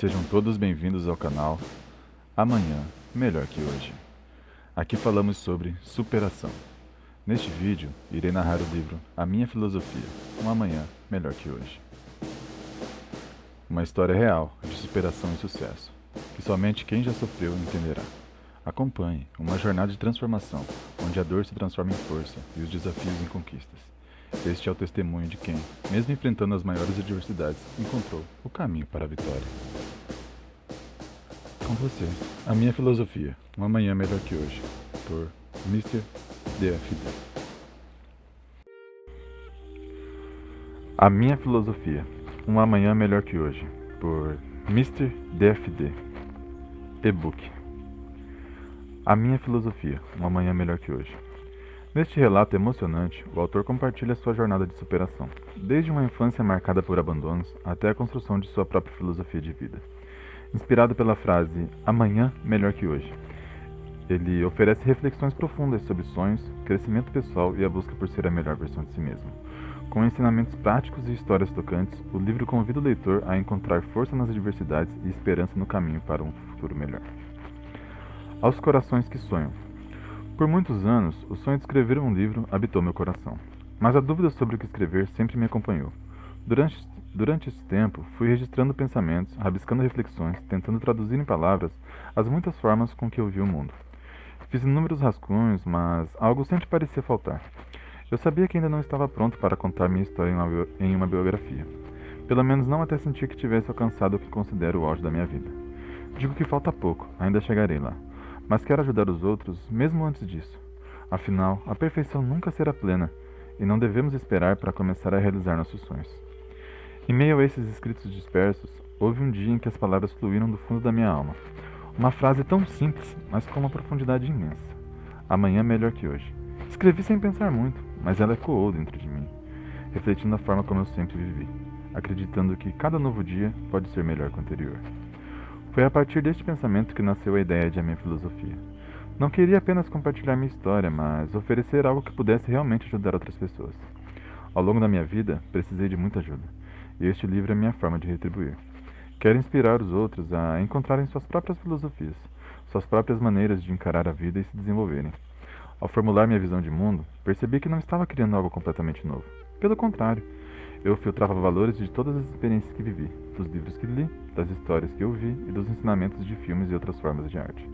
Sejam todos bem-vindos ao canal Amanhã Melhor que Hoje. Aqui falamos sobre superação. Neste vídeo, irei narrar o livro A Minha Filosofia, Um Amanhã Melhor que Hoje. Uma história real de superação e sucesso, que somente quem já sofreu entenderá. Acompanhe uma jornada de transformação, onde a dor se transforma em força e os desafios em conquistas. Este é o testemunho de quem, mesmo enfrentando as maiores adversidades, encontrou o caminho para a vitória. Com vocês, A Minha Filosofia, Um Amanhã Melhor que Hoje, por Mr. DFD. A Minha Filosofia, Um Amanhã Melhor que Hoje, por Mr. DFD. E-book. A Minha Filosofia, Um Amanhã Melhor que Hoje. Neste relato emocionante, o autor compartilha sua jornada de superação, desde uma infância marcada por abandonos até a construção de sua própria filosofia de vida. Inspirado pela frase "Amanhã melhor que hoje", ele oferece reflexões profundas sobre sonhos, crescimento pessoal e a busca por ser a melhor versão de si mesmo. Com ensinamentos práticos e histórias tocantes, o livro convida o leitor a encontrar força nas adversidades e esperança no caminho para um futuro melhor. Aos corações que sonham. Por muitos anos, o sonho de escrever um livro habitou meu coração, mas a dúvida sobre o que escrever sempre me acompanhou. Durante esse tempo, fui registrando pensamentos, rabiscando reflexões, tentando traduzir em palavras as muitas formas com que eu vi o mundo. Fiz inúmeros rascunhos, mas algo sempre parecia faltar. Eu sabia que ainda não estava pronto para contar minha história em uma biografia. Pelo menos não até sentir que tivesse alcançado o que considero o auge da minha vida. Digo que falta pouco, ainda chegarei lá. Mas quero ajudar os outros mesmo antes disso. Afinal, a perfeição nunca será plena, e não devemos esperar para começar a realizar nossos sonhos. Em meio a esses escritos dispersos, houve um dia em que as palavras fluíram do fundo da minha alma. Uma frase tão simples, mas com uma profundidade imensa. Amanhã melhor que hoje. Escrevi sem pensar muito, mas ela ecoou dentro de mim, refletindo a forma como eu sempre vivi, acreditando que cada novo dia pode ser melhor que o anterior. Foi a partir deste pensamento que nasceu a ideia de A Minha Filosofia. Não queria apenas compartilhar minha história, mas oferecer algo que pudesse realmente ajudar outras pessoas. Ao longo da minha vida, precisei de muita ajuda, e este livro é minha forma de retribuir. Quero inspirar os outros a encontrarem suas próprias filosofias, suas próprias maneiras de encarar a vida e se desenvolverem. Ao formular minha visão de mundo, percebi que não estava criando algo completamente novo. Pelo contrário, eu filtrava valores de todas as experiências que vivi, dos livros que li, das histórias que eu vi e dos ensinamentos de filmes e outras formas de arte.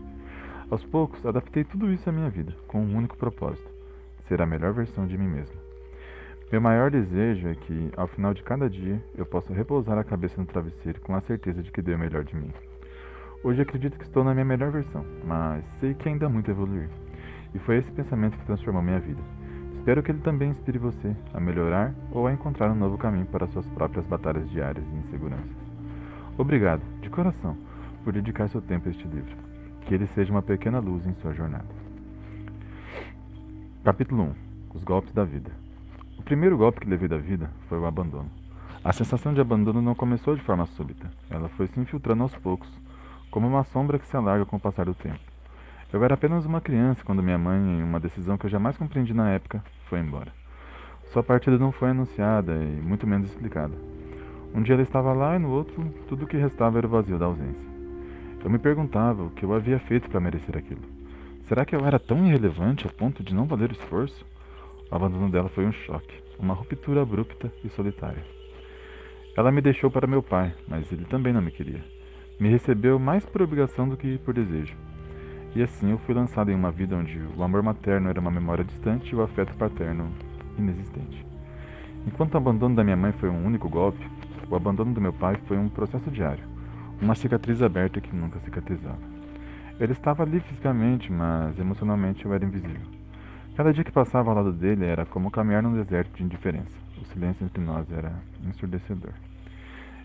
Aos poucos, adaptei tudo isso à minha vida, com um único propósito: ser a melhor versão de mim mesmo. Meu maior desejo é que, ao final de cada dia, eu possa repousar a cabeça no travesseiro com a certeza de que dei o melhor de mim. Hoje acredito que estou na minha melhor versão, mas sei que ainda há muito a evoluir. E foi esse pensamento que transformou minha vida. Espero que ele também inspire você a melhorar ou a encontrar um novo caminho para suas próprias batalhas diárias e inseguranças. Obrigado, de coração, por dedicar seu tempo a este livro. Que ele seja uma pequena luz em sua jornada. Capítulo 1. Os golpes da vida. O primeiro golpe que levei da vida foi o abandono. A sensação de abandono não começou de forma súbita. Ela foi se infiltrando aos poucos, como uma sombra que se alarga com o passar do tempo. Eu era apenas uma criança quando minha mãe, em uma decisão que eu jamais compreendi na época, foi embora. Sua partida não foi anunciada e muito menos explicada. Um dia ela estava lá e no outro, tudo o que restava era o vazio da ausência. Eu me perguntava o que eu havia feito para merecer aquilo. Será que eu era tão irrelevante ao ponto de não valer o esforço? O abandono dela foi um choque, uma ruptura abrupta e solitária. Ela me deixou para meu pai, mas ele também não me queria. Me recebeu mais por obrigação do que por desejo. E assim eu fui lançado em uma vida onde o amor materno era uma memória distante e o afeto paterno inexistente. Enquanto o abandono da minha mãe foi um único golpe, o abandono do meu pai foi um processo diário, uma cicatriz aberta que nunca cicatrizava. Ele estava ali fisicamente, mas emocionalmente eu era invisível. Cada dia que passava ao lado dele era como caminhar num deserto de indiferença. O silêncio entre nós era ensurdecedor.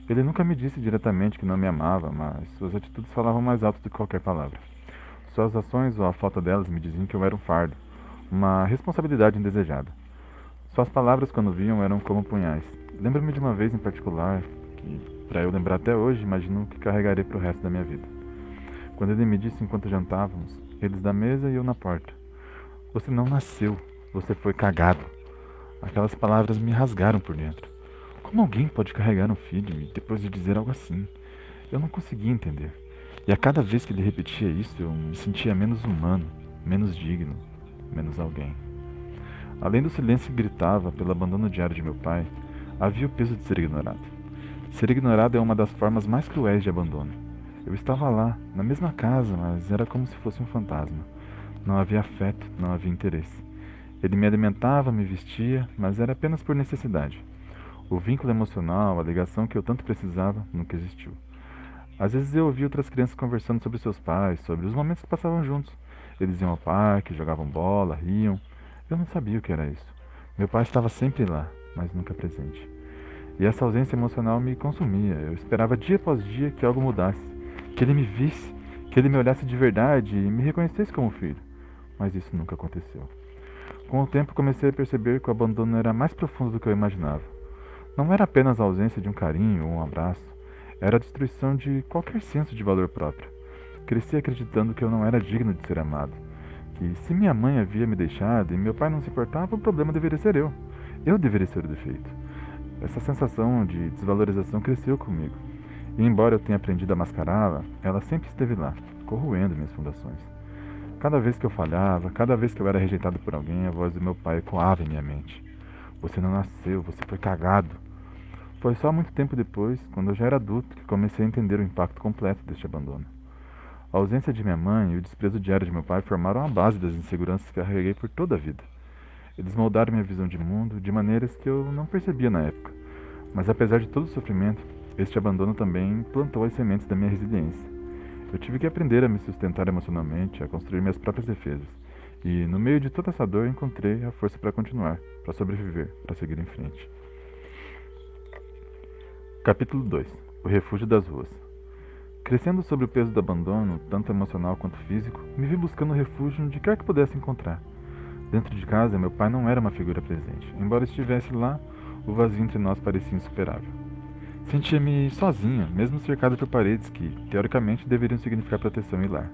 Ele nunca me disse diretamente que não me amava, mas suas atitudes falavam mais alto do que qualquer palavra. Suas ações ou a falta delas me diziam que eu era um fardo, uma responsabilidade indesejada. Suas palavras, quando vinham, eram como punhais. Lembro-me de uma vez em particular, que, para eu lembrar até hoje, imagino que carregarei para o resto da minha vida. Quando ele me disse enquanto jantávamos, eles da mesa e eu na porta: "Você não nasceu, você foi cagado." Aquelas palavras me rasgaram por dentro. Como alguém pode carregar um filho e depois de dizer algo assim? Eu não conseguia entender. E a cada vez que ele repetia isso, eu me sentia menos humano, menos digno, menos alguém. Além do silêncio que gritava pelo abandono diário de meu pai, havia o peso de ser ignorado. Ser ignorado é uma das formas mais cruéis de abandono. Eu estava lá, na mesma casa, mas era como se fosse um fantasma. Não havia afeto, não havia interesse. Ele me alimentava, me vestia, mas era apenas por necessidade. O vínculo emocional, a ligação que eu tanto precisava, nunca existiu. Às vezes eu ouvia outras crianças conversando sobre seus pais, sobre os momentos que passavam juntos. Eles iam ao parque, jogavam bola, riam. Eu não sabia o que era isso. Meu pai estava sempre lá, mas nunca presente. E essa ausência emocional me consumia. Eu esperava dia após dia que algo mudasse, que ele me visse, que ele me olhasse de verdade e me reconhecesse como filho. Mas isso nunca aconteceu. Com o tempo comecei a perceber que o abandono era mais profundo do que eu imaginava. Não era apenas a ausência de um carinho ou um abraço, era a destruição de qualquer senso de valor próprio. Cresci acreditando que eu não era digno de ser amado, que se minha mãe havia me deixado e meu pai não se importava, o problema deveria ser eu. Eu deveria ser o defeito. Essa sensação de desvalorização cresceu comigo. E embora eu tenha aprendido a mascará-la, ela sempre esteve lá, corroendo minhas fundações. Cada vez que eu falhava, cada vez que eu era rejeitado por alguém, a voz do meu pai ecoava em minha mente. Você não nasceu, você foi cagado. Foi só muito tempo depois, quando eu já era adulto, que comecei a entender o impacto completo deste abandono. A ausência de minha mãe e o desprezo diário de meu pai formaram a base das inseguranças que carreguei por toda a vida. Eles moldaram minha visão de mundo de maneiras que eu não percebia na época. Mas apesar de todo o sofrimento, este abandono também plantou as sementes da minha resiliência. Eu tive que aprender a me sustentar emocionalmente, a construir minhas próprias defesas. E, no meio de toda essa dor, encontrei a força para continuar, para sobreviver, para seguir em frente. Capítulo 2. O refúgio das ruas. Crescendo sob o peso do abandono, tanto emocional quanto físico, me vi buscando refúgio onde quer que pudesse encontrar. Dentro de casa, meu pai não era uma figura presente. Embora estivesse lá, o vazio entre nós parecia insuperável. Sentia-me sozinha, mesmo cercada por paredes que, teoricamente, deveriam significar proteção e lar.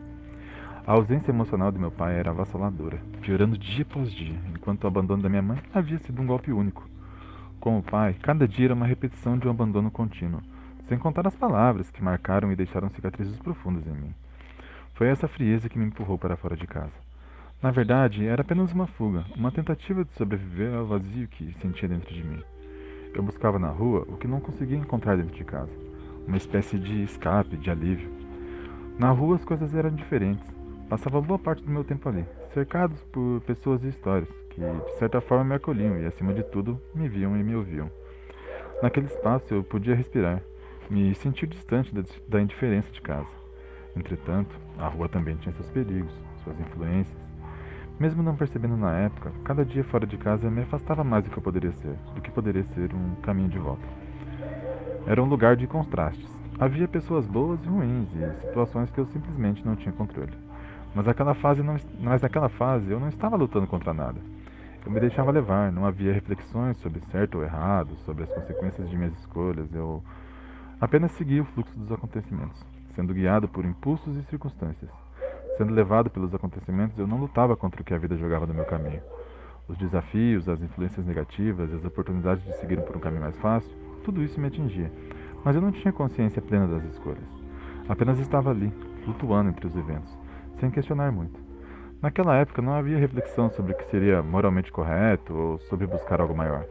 A ausência emocional de meu pai era avassaladora, piorando dia após dia, enquanto o abandono da minha mãe havia sido um golpe único. Com o pai, cada dia era uma repetição de um abandono contínuo, sem contar as palavras que marcaram e deixaram cicatrizes profundas em mim. Foi essa frieza que me empurrou para fora de casa. Na verdade, era apenas uma fuga, uma tentativa de sobreviver ao vazio que sentia dentro de mim. Eu buscava na rua o que não conseguia encontrar dentro de casa, uma espécie de escape, de alívio. Na rua as coisas eram diferentes. Passava boa parte do meu tempo ali, cercados por pessoas e histórias que, de certa forma, me acolhiam e, acima de tudo, me viam e me ouviam. Naquele espaço eu podia respirar, me sentir distante da indiferença de casa. Entretanto, a rua também tinha seus perigos, suas influências. Mesmo não percebendo na época, cada dia fora de casa me afastava mais do que poderia ser um caminho de volta. Era um lugar de contrastes. Havia pessoas boas e ruins e situações que eu simplesmente não tinha controle. Mas naquela fase eu não estava lutando contra nada. Eu me deixava levar, não havia reflexões sobre certo ou errado, sobre as consequências de minhas escolhas. Eu apenas seguia o fluxo dos acontecimentos, sendo guiado por impulsos e circunstâncias. Sendo levado pelos acontecimentos, eu não lutava contra o que a vida jogava no meu caminho. Os desafios, as influências negativas, as oportunidades de seguir por um caminho mais fácil, tudo isso me atingia. Mas eu não tinha consciência plena das escolhas. Apenas estava ali, flutuando entre os eventos, sem questionar muito. Naquela época não havia reflexão sobre o que seria moralmente correto ou sobre buscar algo maior.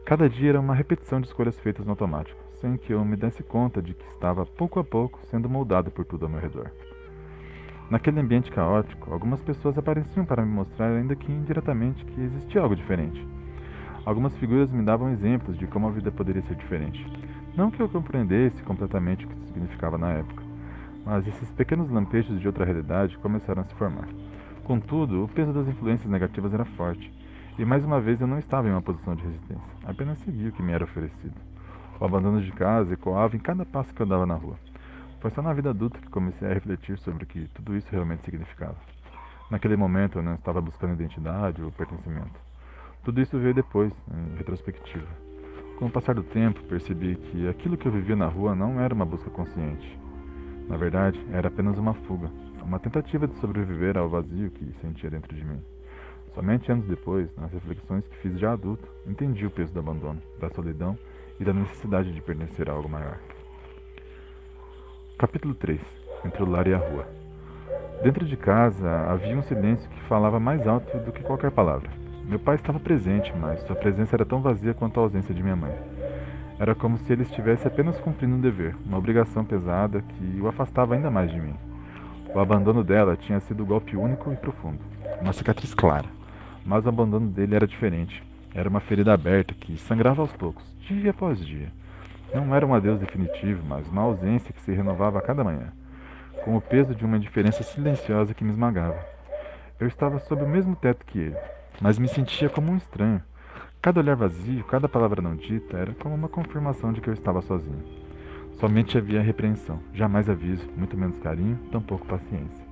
Cada dia era uma repetição de escolhas feitas no automático, sem que eu me desse conta de que estava pouco a pouco sendo moldado por tudo ao meu redor. Naquele ambiente caótico, algumas pessoas apareciam para me mostrar, ainda que indiretamente, que existia algo diferente. Algumas figuras me davam exemplos de como a vida poderia ser diferente. Não que eu compreendesse completamente o que isso significava na época, mas esses pequenos lampejos de outra realidade começaram a se formar. Contudo, o peso das influências negativas era forte, e mais uma vez eu não estava em uma posição de resistência, apenas seguia o que me era oferecido. O abandono de casa ecoava em cada passo que eu dava na rua. Foi só na vida adulta que comecei a refletir sobre o que tudo isso realmente significava. Naquele momento eu não estava buscando identidade ou pertencimento. Tudo isso veio depois, em retrospectiva. Com o passar do tempo, percebi que aquilo que eu vivia na rua não era uma busca consciente. Na verdade, era apenas uma fuga, uma tentativa de sobreviver ao vazio que sentia dentro de mim. Somente anos depois, nas reflexões que fiz já adulto, entendi o peso do abandono, da solidão e da necessidade de pertencer a algo maior. Capítulo 3. Entre o lar e a rua. Dentro de casa havia um silêncio que falava mais alto do que qualquer palavra. Meu pai estava presente, mas sua presença era tão vazia quanto a ausência de minha mãe. Era como se ele estivesse apenas cumprindo um dever, uma obrigação pesada que o afastava ainda mais de mim. O abandono dela tinha sido um golpe único e profundo, uma cicatriz clara. Mas o abandono dele era diferente. Era uma ferida aberta que sangrava aos poucos, dia após dia. Não era um adeus definitivo, mas uma ausência que se renovava a cada manhã, com o peso de uma indiferença silenciosa que me esmagava. Eu estava sob o mesmo teto que ele, mas me sentia como um estranho. Cada olhar vazio, cada palavra não dita, era como uma confirmação de que eu estava sozinho. Somente havia repreensão, jamais aviso, muito menos carinho, tampouco paciência.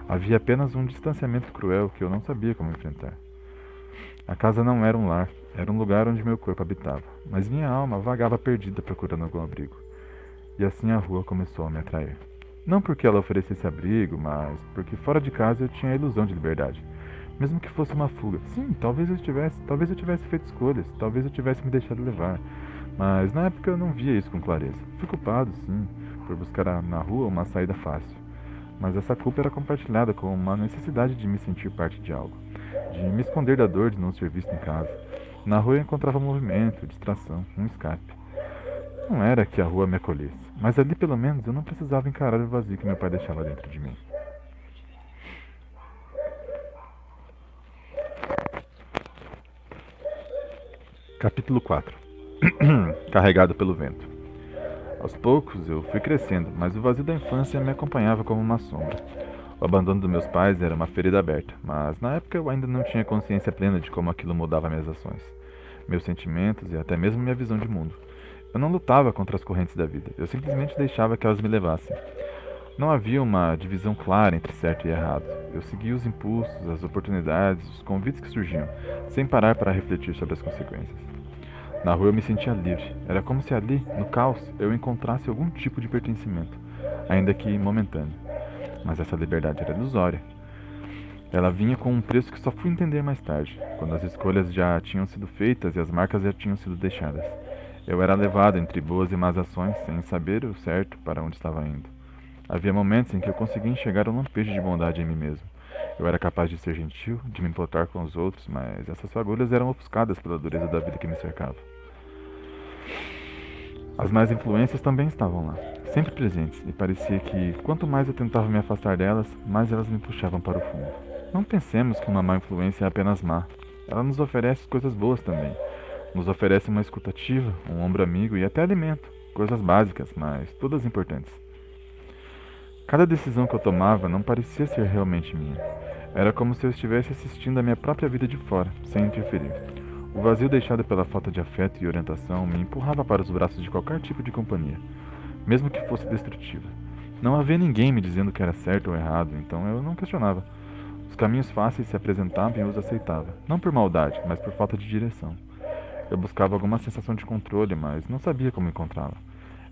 Havia apenas um distanciamento cruel que eu não sabia como enfrentar. A casa não era um lar, era um lugar onde meu corpo habitava, mas minha alma vagava perdida procurando algum abrigo. E assim a rua começou a me atrair. Não porque ela oferecesse abrigo, mas porque fora de casa eu tinha a ilusão de liberdade. Mesmo que fosse uma fuga. Sim, talvez eu tivesse feito escolhas, talvez eu tivesse me deixado levar. Mas na época eu não via isso com clareza. Fui culpado, sim, por buscar na rua uma saída fácil. Mas essa culpa era compartilhada com uma necessidade de me sentir parte de algo, de me esconder da dor de não ser visto em casa. Na rua eu encontrava movimento, distração, um escape. Não era que a rua me acolhesse, mas ali pelo menos eu não precisava encarar o vazio que meu pai deixava dentro de mim. Capítulo 4. Carregado pelo vento. Aos poucos eu fui crescendo, mas o vazio da infância me acompanhava como uma sombra. O abandono dos meus pais era uma ferida aberta, mas na época eu ainda não tinha consciência plena de como aquilo mudava minhas ações, meus sentimentos e até mesmo minha visão de mundo. Eu não lutava contra as correntes da vida, eu simplesmente deixava que elas me levassem. Não havia uma divisão clara entre certo e errado. Eu seguia os impulsos, as oportunidades, os convites que surgiam, sem parar para refletir sobre as consequências. Na rua eu me sentia livre. Era como se ali, no caos, eu encontrasse algum tipo de pertencimento, ainda que momentâneo. Mas essa liberdade era ilusória. Ela vinha com um preço que só fui entender mais tarde, quando as escolhas já tinham sido feitas e as marcas já tinham sido deixadas. Eu era levado entre boas e más ações, sem saber o certo para onde estava indo. Havia momentos em que eu conseguia enxergar um lampejo de bondade em mim mesmo. Eu era capaz de ser gentil, de me importar com os outros, mas essas fagulhas eram ofuscadas pela dureza da vida que me cercava. As más influências também estavam lá, sempre presentes, e parecia que, quanto mais eu tentava me afastar delas, mais elas me puxavam para o fundo. Não pensemos que uma má influência é apenas má. Ela nos oferece coisas boas também. Nos oferece uma escuta ativa, um ombro amigo e até alimento. Coisas básicas, mas todas importantes. Cada decisão que eu tomava não parecia ser realmente minha. Era como se eu estivesse assistindo a minha própria vida de fora, sem interferir. O vazio deixado pela falta de afeto e orientação me empurrava para os braços de qualquer tipo de companhia, mesmo que fosse destrutiva. Não havia ninguém me dizendo que era certo ou errado, então eu não questionava. Os caminhos fáceis se apresentavam e eu os aceitava, não por maldade, mas por falta de direção. Eu buscava alguma sensação de controle, mas não sabia como encontrá-la.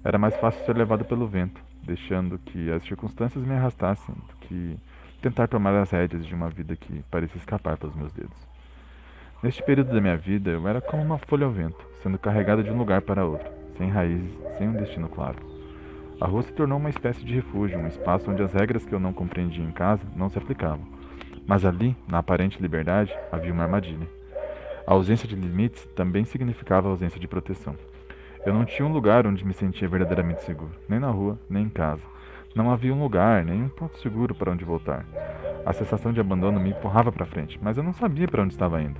Era mais fácil ser levado pelo vento, deixando que as circunstâncias me arrastassem, do que tentar tomar as rédeas de uma vida que parecia escapar pelos meus dedos. Neste período da minha vida, eu era como uma folha ao vento, sendo carregada de um lugar para outro, sem raízes, sem um destino claro. A rua se tornou uma espécie de refúgio, um espaço onde as regras que eu não compreendia em casa não se aplicavam. Mas ali, na aparente liberdade, havia uma armadilha. A ausência de limites também significava ausência de proteção. Eu não tinha um lugar onde me sentia verdadeiramente seguro, nem na rua, nem em casa. Não havia um lugar, nem um ponto seguro para onde voltar. A sensação de abandono me empurrava para frente, mas eu não sabia para onde estava indo.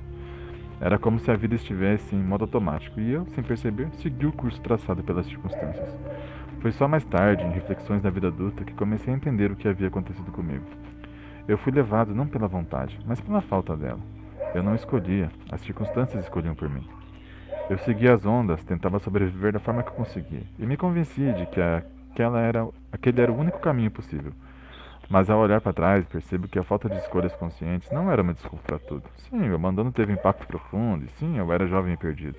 Era como se a vida estivesse em modo automático e eu, sem perceber, segui o curso traçado pelas circunstâncias. Foi só mais tarde, em reflexões da vida adulta, que comecei a entender o que havia acontecido comigo. Eu fui levado não pela vontade, mas pela falta dela. Eu não escolhia, as circunstâncias escolhiam por mim. Eu seguia as ondas, tentava sobreviver da forma que eu conseguia, e me convencia de que aquele era o único caminho possível. Mas ao olhar para trás, percebo que a falta de escolhas conscientes não era uma desculpa para tudo. Sim, o abandono teve impacto profundo, e sim, eu era jovem e perdido.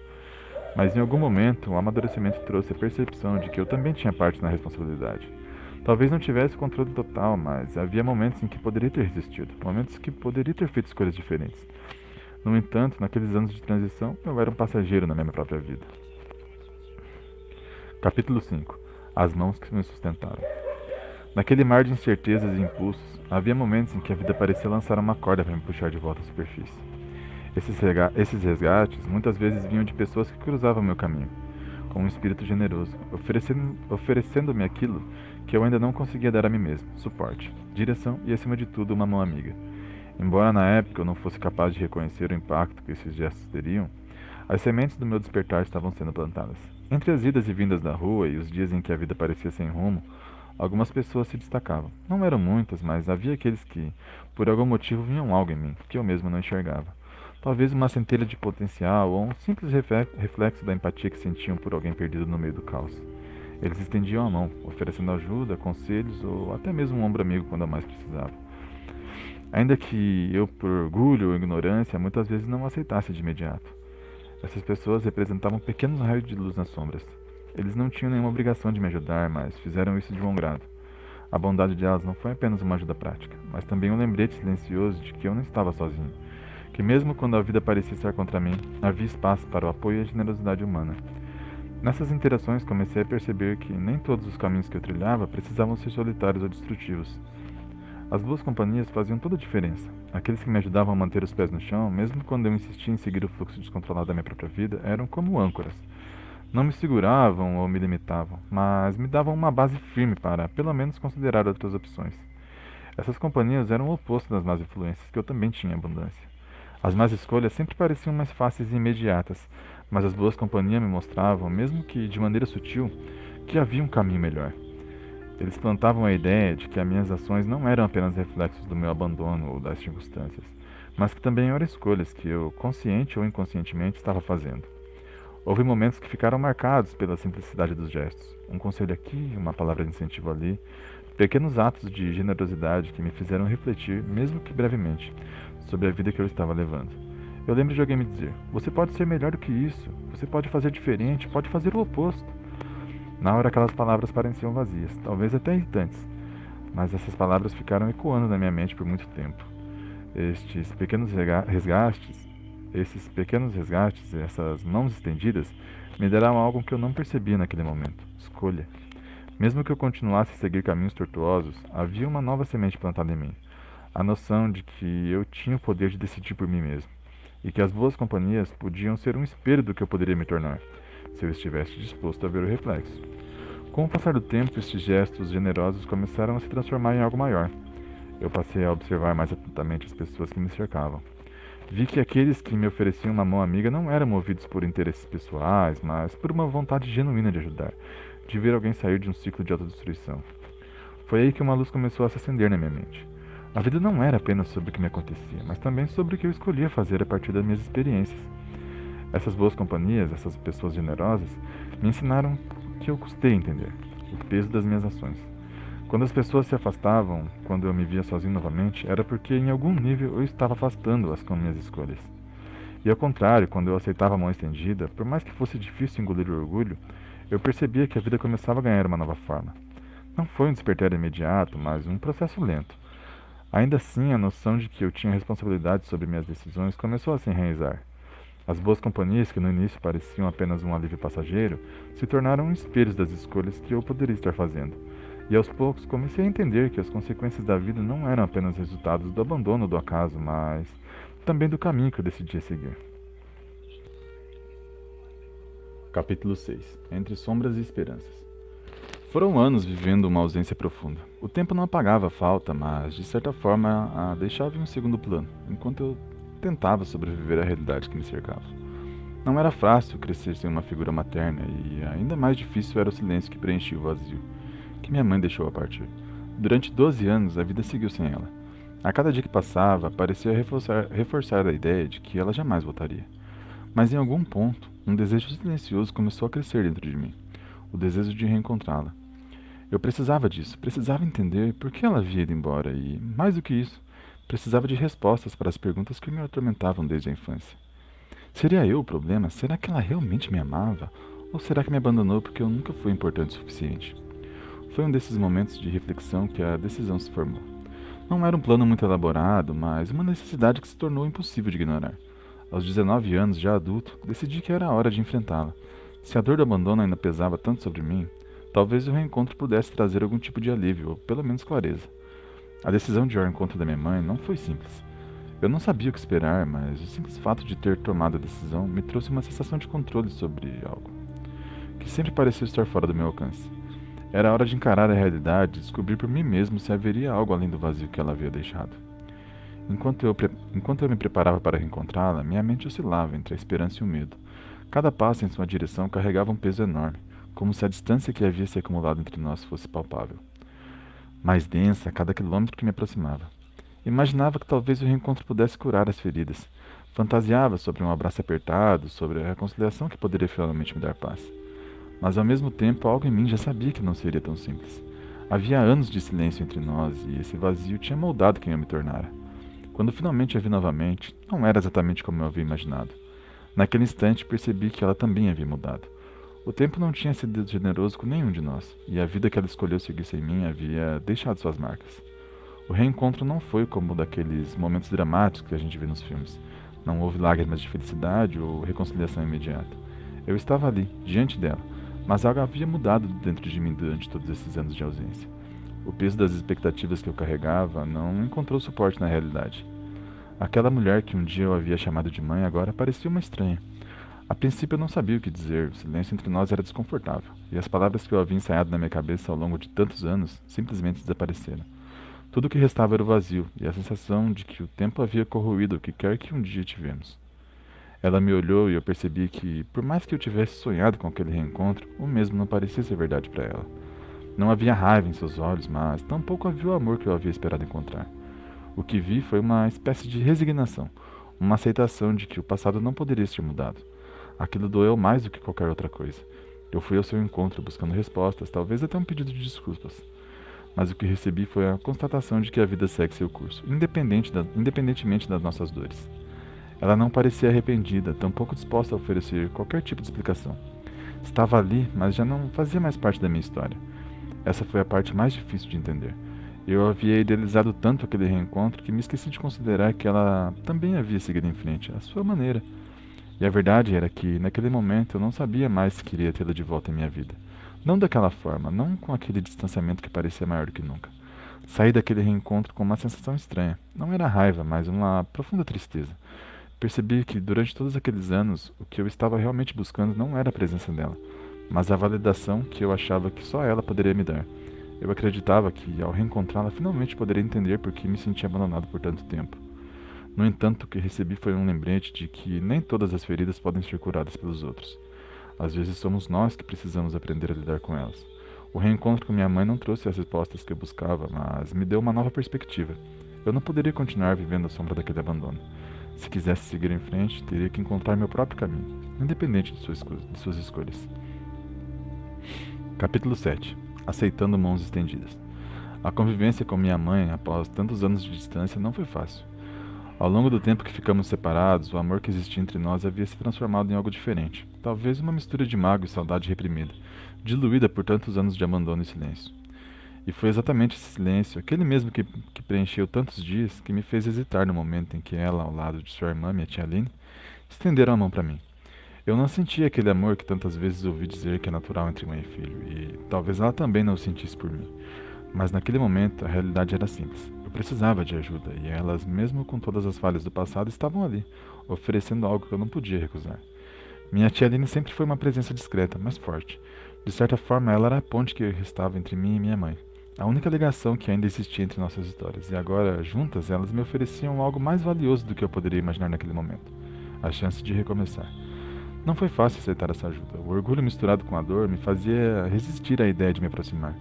Mas em algum momento, o amadurecimento trouxe a percepção de que eu também tinha parte na responsabilidade. Talvez não tivesse controle total, mas havia momentos em que poderia ter resistido, momentos que poderia ter feito escolhas diferentes. No entanto, naqueles anos de transição, eu era um passageiro na minha própria vida. Capítulo 5. As mãos que me sustentaram. Naquele mar de incertezas e impulsos, havia momentos em que a vida parecia lançar uma corda para me puxar de volta à superfície. Esses resgates muitas vezes vinham de pessoas que cruzavam meu caminho, com um espírito generoso, oferecendo-me aquilo que eu ainda não conseguia dar a mim mesmo: suporte, direção e, acima de tudo, uma mão amiga. Embora na época eu não fosse capaz de reconhecer o impacto que esses gestos teriam, as sementes do meu despertar estavam sendo plantadas. Entre as idas e vindas da rua e os dias em que a vida parecia sem rumo, algumas pessoas se destacavam. Não eram muitas, mas havia aqueles que, por algum motivo, viam algo em mim que eu mesmo não enxergava. Talvez uma centelha de potencial ou um simples reflexo da empatia que sentiam por alguém perdido no meio do caos. Eles estendiam a mão, oferecendo ajuda, conselhos ou até mesmo um ombro amigo quando eu mais precisava. Ainda que eu, por orgulho ou ignorância, muitas vezes não aceitasse de imediato. Essas pessoas representavam pequenos raios de luz nas sombras. Eles não tinham nenhuma obrigação de me ajudar, mas fizeram isso de bom grado. A bondade delas não foi apenas uma ajuda prática, mas também um lembrete silencioso de que eu não estava sozinho, que mesmo quando a vida parecia estar contra mim, havia espaço para o apoio e a generosidade humana. Nessas interações comecei a perceber que nem todos os caminhos que eu trilhava precisavam ser solitários ou destrutivos. As boas companhias faziam toda a diferença. Aqueles que me ajudavam a manter os pés no chão, mesmo quando eu insistia em seguir o fluxo descontrolado da minha própria vida, eram como âncoras. Não me seguravam ou me limitavam, mas me davam uma base firme para, pelo menos, considerar outras opções. Essas companhias eram o oposto das más influências, que eu também tinha em abundância. As más escolhas sempre pareciam mais fáceis e imediatas, mas as boas companhias me mostravam, mesmo que de maneira sutil, que havia um caminho melhor. Eles plantavam a ideia de que as minhas ações não eram apenas reflexos do meu abandono ou das circunstâncias, mas que também eram escolhas que eu, consciente ou inconscientemente, estava fazendo. Houve momentos que ficaram marcados pela simplicidade dos gestos. Um conselho aqui, uma palavra de incentivo ali, pequenos atos de generosidade que me fizeram refletir, mesmo que brevemente, sobre a vida que eu estava levando. Eu lembro de alguém me dizer: você pode ser melhor do que isso, você pode fazer diferente, pode fazer o oposto. Na hora aquelas palavras pareciam vazias, talvez até irritantes, mas essas palavras ficaram ecoando na minha mente por muito tempo. Estes pequenos resgates, essas mãos estendidas, me deram algo que eu não percebia naquele momento: escolha. Mesmo que eu continuasse a seguir caminhos tortuosos, havia uma nova semente plantada em mim: a noção de que eu tinha o poder de decidir por mim mesmo, e que as boas companhias podiam ser um espelho do que eu poderia me tornar, se eu estivesse disposto a ver o reflexo. Com o passar do tempo, estes gestos generosos começaram a se transformar em algo maior. Eu passei a observar mais atentamente as pessoas que me cercavam. Vi que aqueles que me ofereciam uma mão amiga não eram movidos por interesses pessoais, mas por uma vontade genuína de ajudar, de ver alguém sair de um ciclo de autodestruição. Foi aí que uma luz começou a se acender na minha mente. A vida não era apenas sobre o que me acontecia, mas também sobre o que eu escolhia fazer a partir das minhas experiências. Essas boas companhias, essas pessoas generosas, me ensinaram que eu custei entender o peso das minhas ações. Quando as pessoas se afastavam, quando eu me via sozinho novamente, era porque em algum nível eu estava afastando-as com minhas escolhas. E ao contrário, quando eu aceitava a mão estendida, por mais que fosse difícil engolir o orgulho, eu percebia que a vida começava a ganhar uma nova forma. Não foi um despertar imediato, mas um processo lento. Ainda assim, a noção de que eu tinha responsabilidade sobre minhas decisões começou a se enraizar. As boas companhias, que no início pareciam apenas um alívio passageiro, se tornaram espelhos das escolhas que eu poderia estar fazendo. E aos poucos comecei a entender que as consequências da vida não eram apenas resultados do abandono do acaso, mas também do caminho que eu decidia seguir. Capítulo 6. Entre sombras e esperanças. Foram anos vivendo uma ausência profunda. O tempo não apagava a falta, mas de certa forma a deixava em um segundo plano, enquanto eu tentava sobreviver à realidade que me cercava. Não era fácil crescer sem uma figura materna, e ainda mais difícil era o silêncio que preenchia o vazio que minha mãe deixou a partir. Durante 12 anos, a vida seguiu sem ela. A cada dia que passava, parecia reforçar a ideia de que ela jamais voltaria. Mas em algum ponto, um desejo silencioso começou a crescer dentro de mim. O desejo de reencontrá-la. Eu precisava disso, precisava entender por que ela havia ido embora e, mais do que isso, precisava de respostas para as perguntas que me atormentavam desde a infância. Seria eu o problema? Será que ela realmente me amava? Ou será que me abandonou porque eu nunca fui importante o suficiente? Foi um desses momentos de reflexão que a decisão se formou. Não era um plano muito elaborado, mas uma necessidade que se tornou impossível de ignorar. Aos 19 anos, já adulto, decidi que era a hora de enfrentá-la. Se a dor do abandono ainda pesava tanto sobre mim, Talvez o reencontro pudesse trazer algum tipo de alívio, ou pelo menos clareza. A decisão de ir ao encontro da minha mãe não foi simples. Eu não sabia o que esperar, mas o simples fato de ter tomado a decisão me trouxe uma sensação de controle sobre algo, que sempre pareceu estar fora do meu alcance. Era hora de encarar a realidade e descobrir por mim mesmo se haveria algo além do vazio que ela havia deixado. Enquanto eu me preparava para reencontrá-la, minha mente oscilava entre a esperança e o medo. Cada passo em sua direção carregava um peso enorme, como se a distância que havia se acumulado entre nós fosse palpável. Mais densa a cada quilômetro que me aproximava. Imaginava que talvez o reencontro pudesse curar as feridas. Fantasiava sobre um abraço apertado, sobre a reconciliação que poderia finalmente me dar paz. Mas ao mesmo tempo, algo em mim já sabia que não seria tão simples. Havia anos de silêncio entre nós e esse vazio tinha moldado quem eu me tornara. Quando finalmente a vi novamente, não era exatamente como eu havia imaginado. Naquele instante percebi que ela também havia mudado. O tempo não tinha sido generoso com nenhum de nós, e a vida que ela escolheu seguir sem mim havia deixado suas marcas. O reencontro não foi como o daqueles momentos dramáticos que a gente vê nos filmes. Não houve lágrimas de felicidade ou reconciliação imediata. Eu estava ali, diante dela, mas algo havia mudado dentro de mim durante todos esses anos de ausência. O peso das expectativas que eu carregava não encontrou suporte na realidade. Aquela mulher que um dia eu havia chamado de mãe agora parecia uma estranha. A princípio eu não sabia o que dizer, o silêncio entre nós era desconfortável, e as palavras que eu havia ensaiado na minha cabeça ao longo de tantos anos simplesmente desapareceram. Tudo o que restava era o vazio e a sensação de que o tempo havia corroído o que quer que um dia tivemos. Ela me olhou e eu percebi que, por mais que eu tivesse sonhado com aquele reencontro, o mesmo não parecia ser verdade para ela. Não havia raiva em seus olhos, mas tampouco havia o amor que eu havia esperado encontrar. O que vi foi uma espécie de resignação, uma aceitação de que o passado não poderia ser mudado. Aquilo doeu mais do que qualquer outra coisa. Eu fui ao seu encontro buscando respostas, talvez até um pedido de desculpas. Mas o que recebi foi a constatação de que a vida segue seu curso, independentemente das nossas dores. Ela não parecia arrependida, tampouco disposta a oferecer qualquer tipo de explicação. Estava ali, mas já não fazia mais parte da minha história. Essa foi a parte mais difícil de entender. Eu havia idealizado tanto aquele reencontro que me esqueci de considerar que ela também havia seguido em frente, à sua maneira. E a verdade era que, naquele momento, eu não sabia mais se queria tê-la de volta em minha vida. Não daquela forma, não com aquele distanciamento que parecia maior do que nunca. Saí daquele reencontro com uma sensação estranha. Não era raiva, mas uma profunda tristeza. Percebi que, durante todos aqueles anos, o que eu estava realmente buscando não era a presença dela, mas a validação que eu achava que só ela poderia me dar. Eu acreditava que, ao reencontrá-la, finalmente poderia entender por que me sentia abandonado por tanto tempo. No entanto, o que recebi foi um lembrete de que nem todas as feridas podem ser curadas pelos outros. Às vezes somos nós que precisamos aprender a lidar com elas. O reencontro com minha mãe não trouxe as respostas que eu buscava, mas me deu uma nova perspectiva. Eu não poderia continuar vivendo à sombra daquele abandono. Se quisesse seguir em frente, teria que encontrar meu próprio caminho, independente de suas escolhas. Capítulo 7. Aceitando mãos estendidas. A convivência com minha mãe, após tantos anos de distância, não foi fácil. Ao longo do tempo que ficamos separados, o amor que existia entre nós havia se transformado em algo diferente. Talvez uma mistura de mágoa e saudade reprimida, diluída por tantos anos de abandono e silêncio. E foi exatamente esse silêncio, aquele mesmo que preencheu tantos dias, que me fez hesitar no momento em que ela, ao lado de sua irmã, minha tia Aline, estenderam a mão para mim. Eu não sentia aquele amor que tantas vezes ouvi dizer que é natural entre mãe e filho, e talvez ela também não o sentisse por mim. Mas naquele momento, a realidade era simples. Eu precisava de ajuda, e elas, mesmo com todas as falhas do passado, estavam ali, oferecendo algo que eu não podia recusar. Minha tia Aline sempre foi uma presença discreta, mas forte. De certa forma, ela era a ponte que restava entre mim e minha mãe. A única ligação que ainda existia entre nossas histórias, e agora, juntas, elas me ofereciam algo mais valioso do que eu poderia imaginar naquele momento: a chance de recomeçar. Não foi fácil aceitar essa ajuda. O orgulho misturado com a dor me fazia resistir à ideia de me aproximar.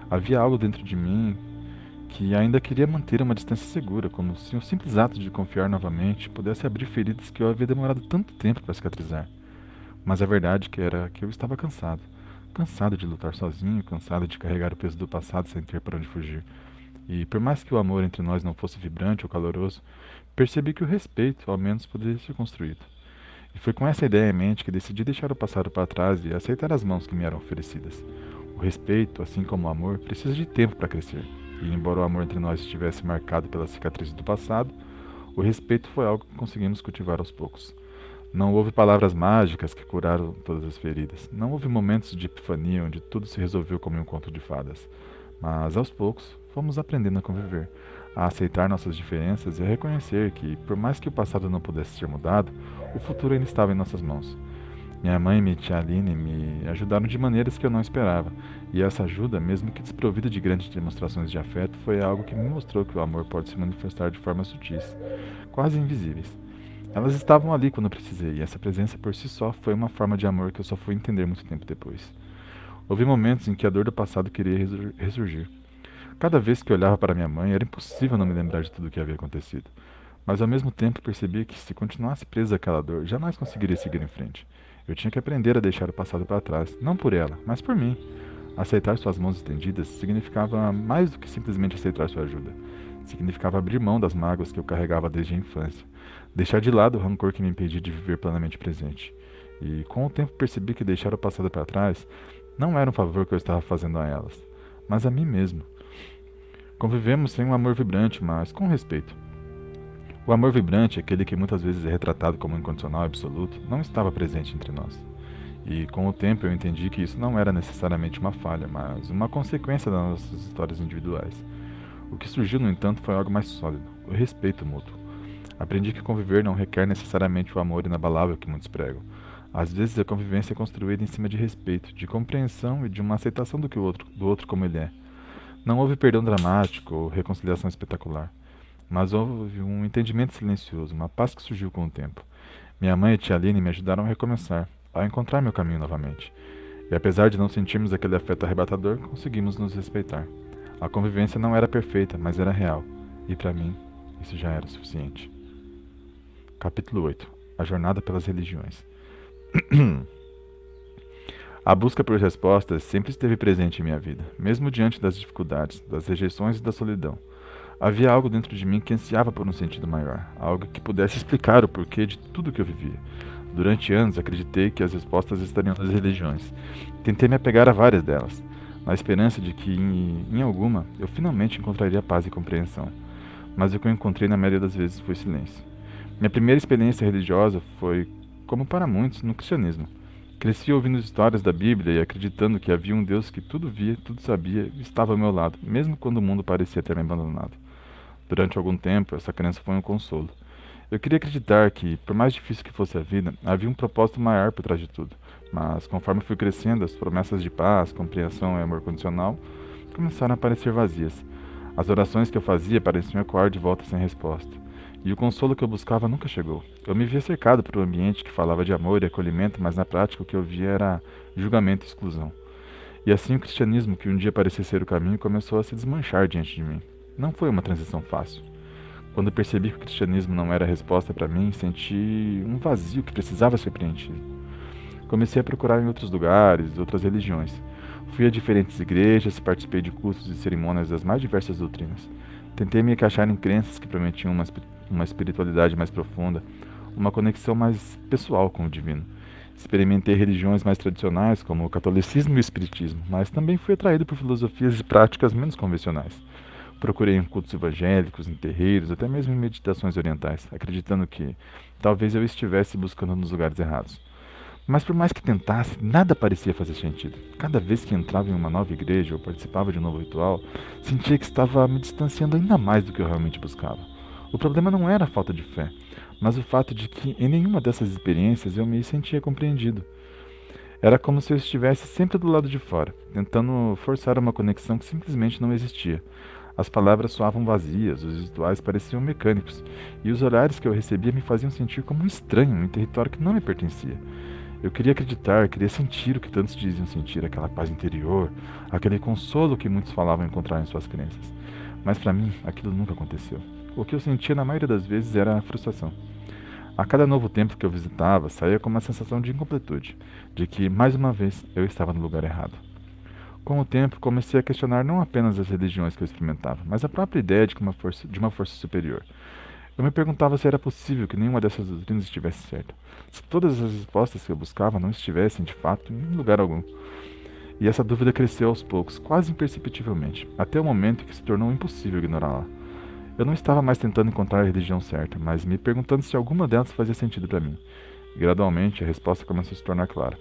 Havia algo dentro de mim que ainda queria manter uma distância segura, como se um simples ato de confiar novamente pudesse abrir feridas que eu havia demorado tanto tempo para cicatrizar. Mas a verdade era que eu estava cansado. Cansado de lutar sozinho, cansado de carregar o peso do passado sem ter para onde fugir. E por mais que o amor entre nós não fosse vibrante ou caloroso, percebi que o respeito, ao menos, poderia ser construído. E foi com essa ideia em mente que decidi deixar o passado para trás e aceitar as mãos que me eram oferecidas. O respeito, assim como o amor, precisa de tempo para crescer. E embora o amor entre nós estivesse marcado pelas cicatrizes do passado, o respeito foi algo que conseguimos cultivar aos poucos. Não houve palavras mágicas que curaram todas as feridas. Não houve momentos de epifania onde tudo se resolveu como em um conto de fadas. Mas, aos poucos, fomos aprendendo a conviver, a aceitar nossas diferenças e a reconhecer que, por mais que o passado não pudesse ser mudado, o futuro ainda estava em nossas mãos. Minha mãe e minha tia Aline me ajudaram de maneiras que eu não esperava, e essa ajuda, mesmo que desprovida de grandes demonstrações de afeto, foi algo que me mostrou que o amor pode se manifestar de formas sutis, quase invisíveis. Elas estavam ali quando eu precisei, e essa presença por si só foi uma forma de amor que eu só fui entender muito tempo depois. Houve momentos em que a dor do passado queria ressurgir. Cada vez que eu olhava para minha mãe, era impossível não me lembrar de tudo o que havia acontecido. Mas ao mesmo tempo percebi que se continuasse preso àquela dor, jamais conseguiria seguir em frente. Eu tinha que aprender a deixar o passado para trás, não por ela, mas por mim. Aceitar suas mãos estendidas significava mais do que simplesmente aceitar sua ajuda. Significava abrir mão das mágoas que eu carregava desde a infância, deixar de lado o rancor que me impedia de viver plenamente presente. E com o tempo percebi que deixar o passado para trás não era um favor que eu estava fazendo a elas, mas a mim mesmo. Convivemos sem um amor vibrante, mas com respeito. O amor vibrante, aquele que muitas vezes é retratado como incondicional e absoluto, não estava presente entre nós. E com o tempo eu entendi que isso não era necessariamente uma falha, mas uma consequência das nossas histórias individuais. O que surgiu, no entanto, foi algo mais sólido, o respeito mútuo. Aprendi que conviver não requer necessariamente o amor inabalável que muitos pregam. Às vezes a convivência é construída em cima de respeito, de compreensão e de uma aceitação do outro como ele é. Não houve perdão dramático ou reconciliação espetacular, mas houve um entendimento silencioso, uma paz que surgiu com o tempo. Minha mãe e tia Aline me ajudaram a recomeçar, a encontrar meu caminho novamente. E apesar de não sentirmos aquele afeto arrebatador, conseguimos nos respeitar. A convivência não era perfeita, mas era real. E para mim, isso já era o suficiente. Capítulo 8. A jornada pelas religiões. A busca por respostas sempre esteve presente em minha vida, mesmo diante das dificuldades, das rejeições e da solidão. Havia algo dentro de mim que ansiava por um sentido maior, algo que pudesse explicar o porquê de tudo que eu vivia. Durante anos acreditei que as respostas estariam nas religiões. Tentei me apegar a várias delas, na esperança de que, em alguma, eu finalmente encontraria paz e compreensão. Mas o que eu encontrei na maioria das vezes foi silêncio. Minha primeira experiência religiosa foi, como para muitos, no cristianismo. Cresci ouvindo histórias da Bíblia e acreditando que havia um Deus que tudo via, tudo sabia e estava ao meu lado, mesmo quando o mundo parecia ter me abandonado. Durante algum tempo, essa crença foi um consolo. Eu queria acreditar que, por mais difícil que fosse a vida, havia um propósito maior por trás de tudo. Mas, conforme fui crescendo, as promessas de paz, compreensão e amor condicional começaram a parecer vazias. As orações que eu fazia pareciam ecoar de volta sem resposta. E o consolo que eu buscava nunca chegou. Eu me via cercado por um ambiente que falava de amor e acolhimento, mas na prática o que eu via era julgamento e exclusão. E assim o cristianismo, que um dia parecia ser o caminho, começou a se desmanchar diante de mim. Não foi uma transição fácil. Quando percebi que o cristianismo não era a resposta para mim, senti um vazio que precisava ser preenchido. Comecei a procurar em outros lugares, outras religiões. Fui a diferentes igrejas, participei de cursos e cerimônias das mais diversas doutrinas. Tentei me encaixar em crenças que prometiam uma espiritualidade mais profunda, uma conexão mais pessoal com o divino. Experimentei religiões mais tradicionais, como o catolicismo e o espiritismo, mas também fui atraído por filosofias e práticas menos convencionais. Procurei em cultos evangélicos, em terreiros, até mesmo em meditações orientais, acreditando que talvez eu estivesse buscando nos lugares errados. Mas por mais que tentasse, nada parecia fazer sentido. Cada vez que entrava em uma nova igreja ou participava de um novo ritual, sentia que estava me distanciando ainda mais do que eu realmente buscava. O problema não era a falta de fé, mas o fato de que em nenhuma dessas experiências eu me sentia compreendido. Era como se eu estivesse sempre do lado de fora, tentando forçar uma conexão que simplesmente não existia. As palavras soavam vazias, os rituais pareciam mecânicos, e os olhares que eu recebia me faziam sentir como um estranho em território que não me pertencia. Eu queria acreditar, queria sentir o que tantos diziam sentir, aquela paz interior, aquele consolo que muitos falavam encontrar em suas crenças. Mas para mim, aquilo nunca aconteceu. O que eu sentia na maioria das vezes era a frustração. A cada novo templo que eu visitava, saía com uma sensação de incompletude, de que, mais uma vez, eu estava no lugar errado. Com o tempo, comecei a questionar não apenas as religiões que eu experimentava, mas a própria ideia de uma força superior. Eu me perguntava se era possível que nenhuma dessas doutrinas estivesse certa, se todas as respostas que eu buscava não estivessem, de fato, em lugar algum. E essa dúvida cresceu aos poucos, quase imperceptivelmente, até o momento em que se tornou impossível ignorá-la. Eu não estava mais tentando encontrar a religião certa, mas me perguntando se alguma delas fazia sentido para mim. Gradualmente, a resposta começou a se tornar clara.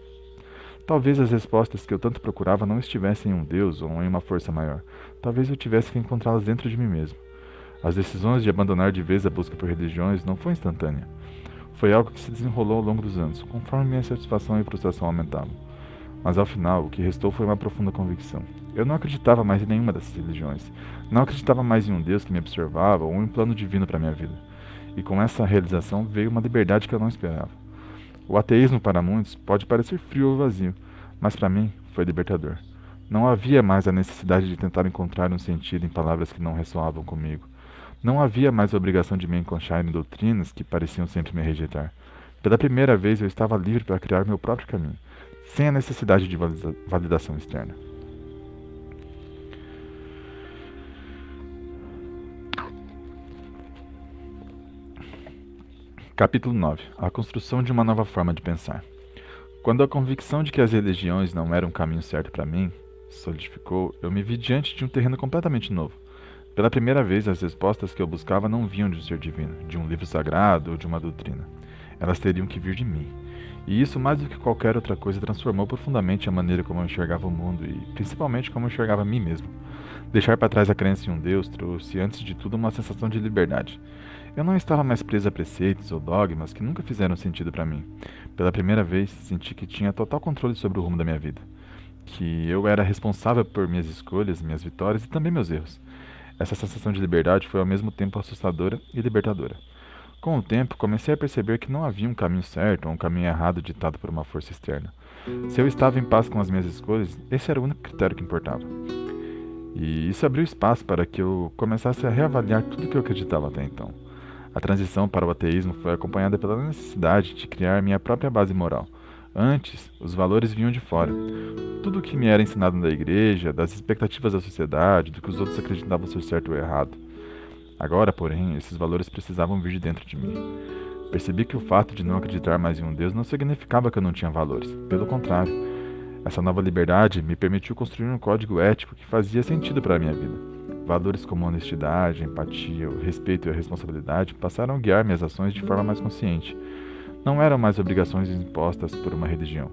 Talvez as respostas que eu tanto procurava não estivessem em um Deus ou em uma força maior. Talvez eu tivesse que encontrá-las dentro de mim mesmo. As decisões de abandonar de vez a busca por religiões não foi instantânea. Foi algo que se desenrolou ao longo dos anos, conforme minha satisfação e frustração aumentavam. Mas ao final, o que restou foi uma profunda convicção. Eu não acreditava mais em nenhuma dessas religiões. Não acreditava mais em um Deus que me observava ou em um plano divino para minha vida. E com essa realização veio uma liberdade que eu não esperava. O ateísmo para muitos pode parecer frio ou vazio, mas para mim foi libertador. Não havia mais a necessidade de tentar encontrar um sentido em palavras que não ressoavam comigo. Não havia mais a obrigação de me enconchar em doutrinas que pareciam sempre me rejeitar. Pela primeira vez eu estava livre para criar meu próprio caminho, sem a necessidade de validação externa. Capítulo 9. A construção de uma nova forma de pensar. Quando a convicção de que as religiões não eram o caminho certo para mim solidificou, eu me vi diante de um terreno completamente novo. Pela primeira vez, as respostas que eu buscava não vinham de um ser divino, de um livro sagrado ou de uma doutrina. Elas teriam que vir de mim. E isso, mais do que qualquer outra coisa, transformou profundamente a maneira como eu enxergava o mundo e, principalmente, como eu enxergava a mim mesmo. Deixar para trás a crença em um Deus trouxe, antes de tudo, uma sensação de liberdade. Eu não estava mais preso a preceitos ou dogmas que nunca fizeram sentido para mim. Pela primeira vez, senti que tinha total controle sobre o rumo da minha vida. Que eu era responsável por minhas escolhas, minhas vitórias e também meus erros. Essa sensação de liberdade foi ao mesmo tempo assustadora e libertadora. Com o tempo, comecei a perceber que não havia um caminho certo ou um caminho errado ditado por uma força externa. Se eu estava em paz com as minhas escolhas, esse era o único critério que importava. E isso abriu espaço para que eu começasse a reavaliar tudo o que eu acreditava até então. A transição para o ateísmo foi acompanhada pela necessidade de criar minha própria base moral. Antes, os valores vinham de fora. Tudo o que me era ensinado na igreja, das expectativas da sociedade, do que os outros acreditavam ser certo ou errado. Agora, porém, esses valores precisavam vir de dentro de mim. Percebi que o fato de não acreditar mais em um Deus não significava que eu não tinha valores. Pelo contrário, essa nova liberdade me permitiu construir um código ético que fazia sentido para a minha vida. Valores como a honestidade, a empatia, o respeito e a responsabilidade passaram a guiar minhas ações de forma mais consciente. Não eram mais obrigações impostas por uma religião,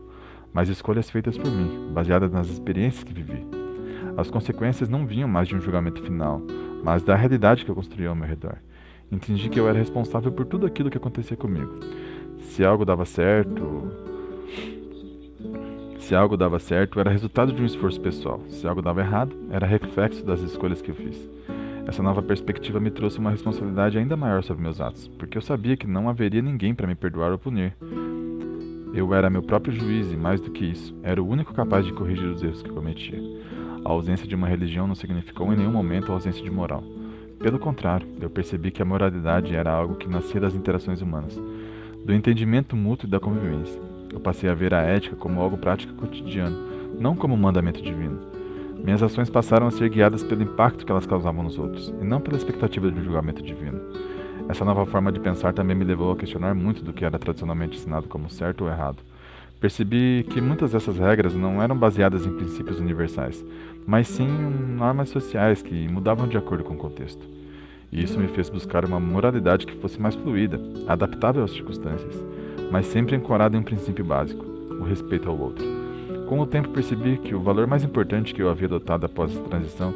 mas escolhas feitas por mim, baseadas nas experiências que vivi. As consequências não vinham mais de um julgamento final, mas da realidade que eu construía ao meu redor. Entendi que eu era responsável por tudo aquilo que acontecia comigo. Se algo dava certo, era resultado de um esforço pessoal. Se algo dava errado, era reflexo das escolhas que eu fiz. Essa nova perspectiva me trouxe uma responsabilidade ainda maior sobre meus atos, porque eu sabia que não haveria ninguém para me perdoar ou punir. Eu era meu próprio juiz e, mais do que isso, era o único capaz de corrigir os erros que cometia. A ausência de uma religião não significou em nenhum momento a ausência de moral. Pelo contrário, eu percebi que a moralidade era algo que nascia das interações humanas, do entendimento mútuo e da convivência. Eu passei a ver a ética como algo prático e cotidiano, não como um mandamento divino. Minhas ações passaram a ser guiadas pelo impacto que elas causavam nos outros, e não pela expectativa de um julgamento divino. Essa nova forma de pensar também me levou a questionar muito do que era tradicionalmente ensinado como certo ou errado. Percebi que muitas dessas regras não eram baseadas em princípios universais, mas sim em normas sociais que mudavam de acordo com o contexto. E isso me fez buscar uma moralidade que fosse mais fluida, adaptável às circunstâncias, mas sempre ancorada em um princípio básico, o respeito ao outro. Com o tempo percebi que o valor mais importante que eu havia adotado após essa transição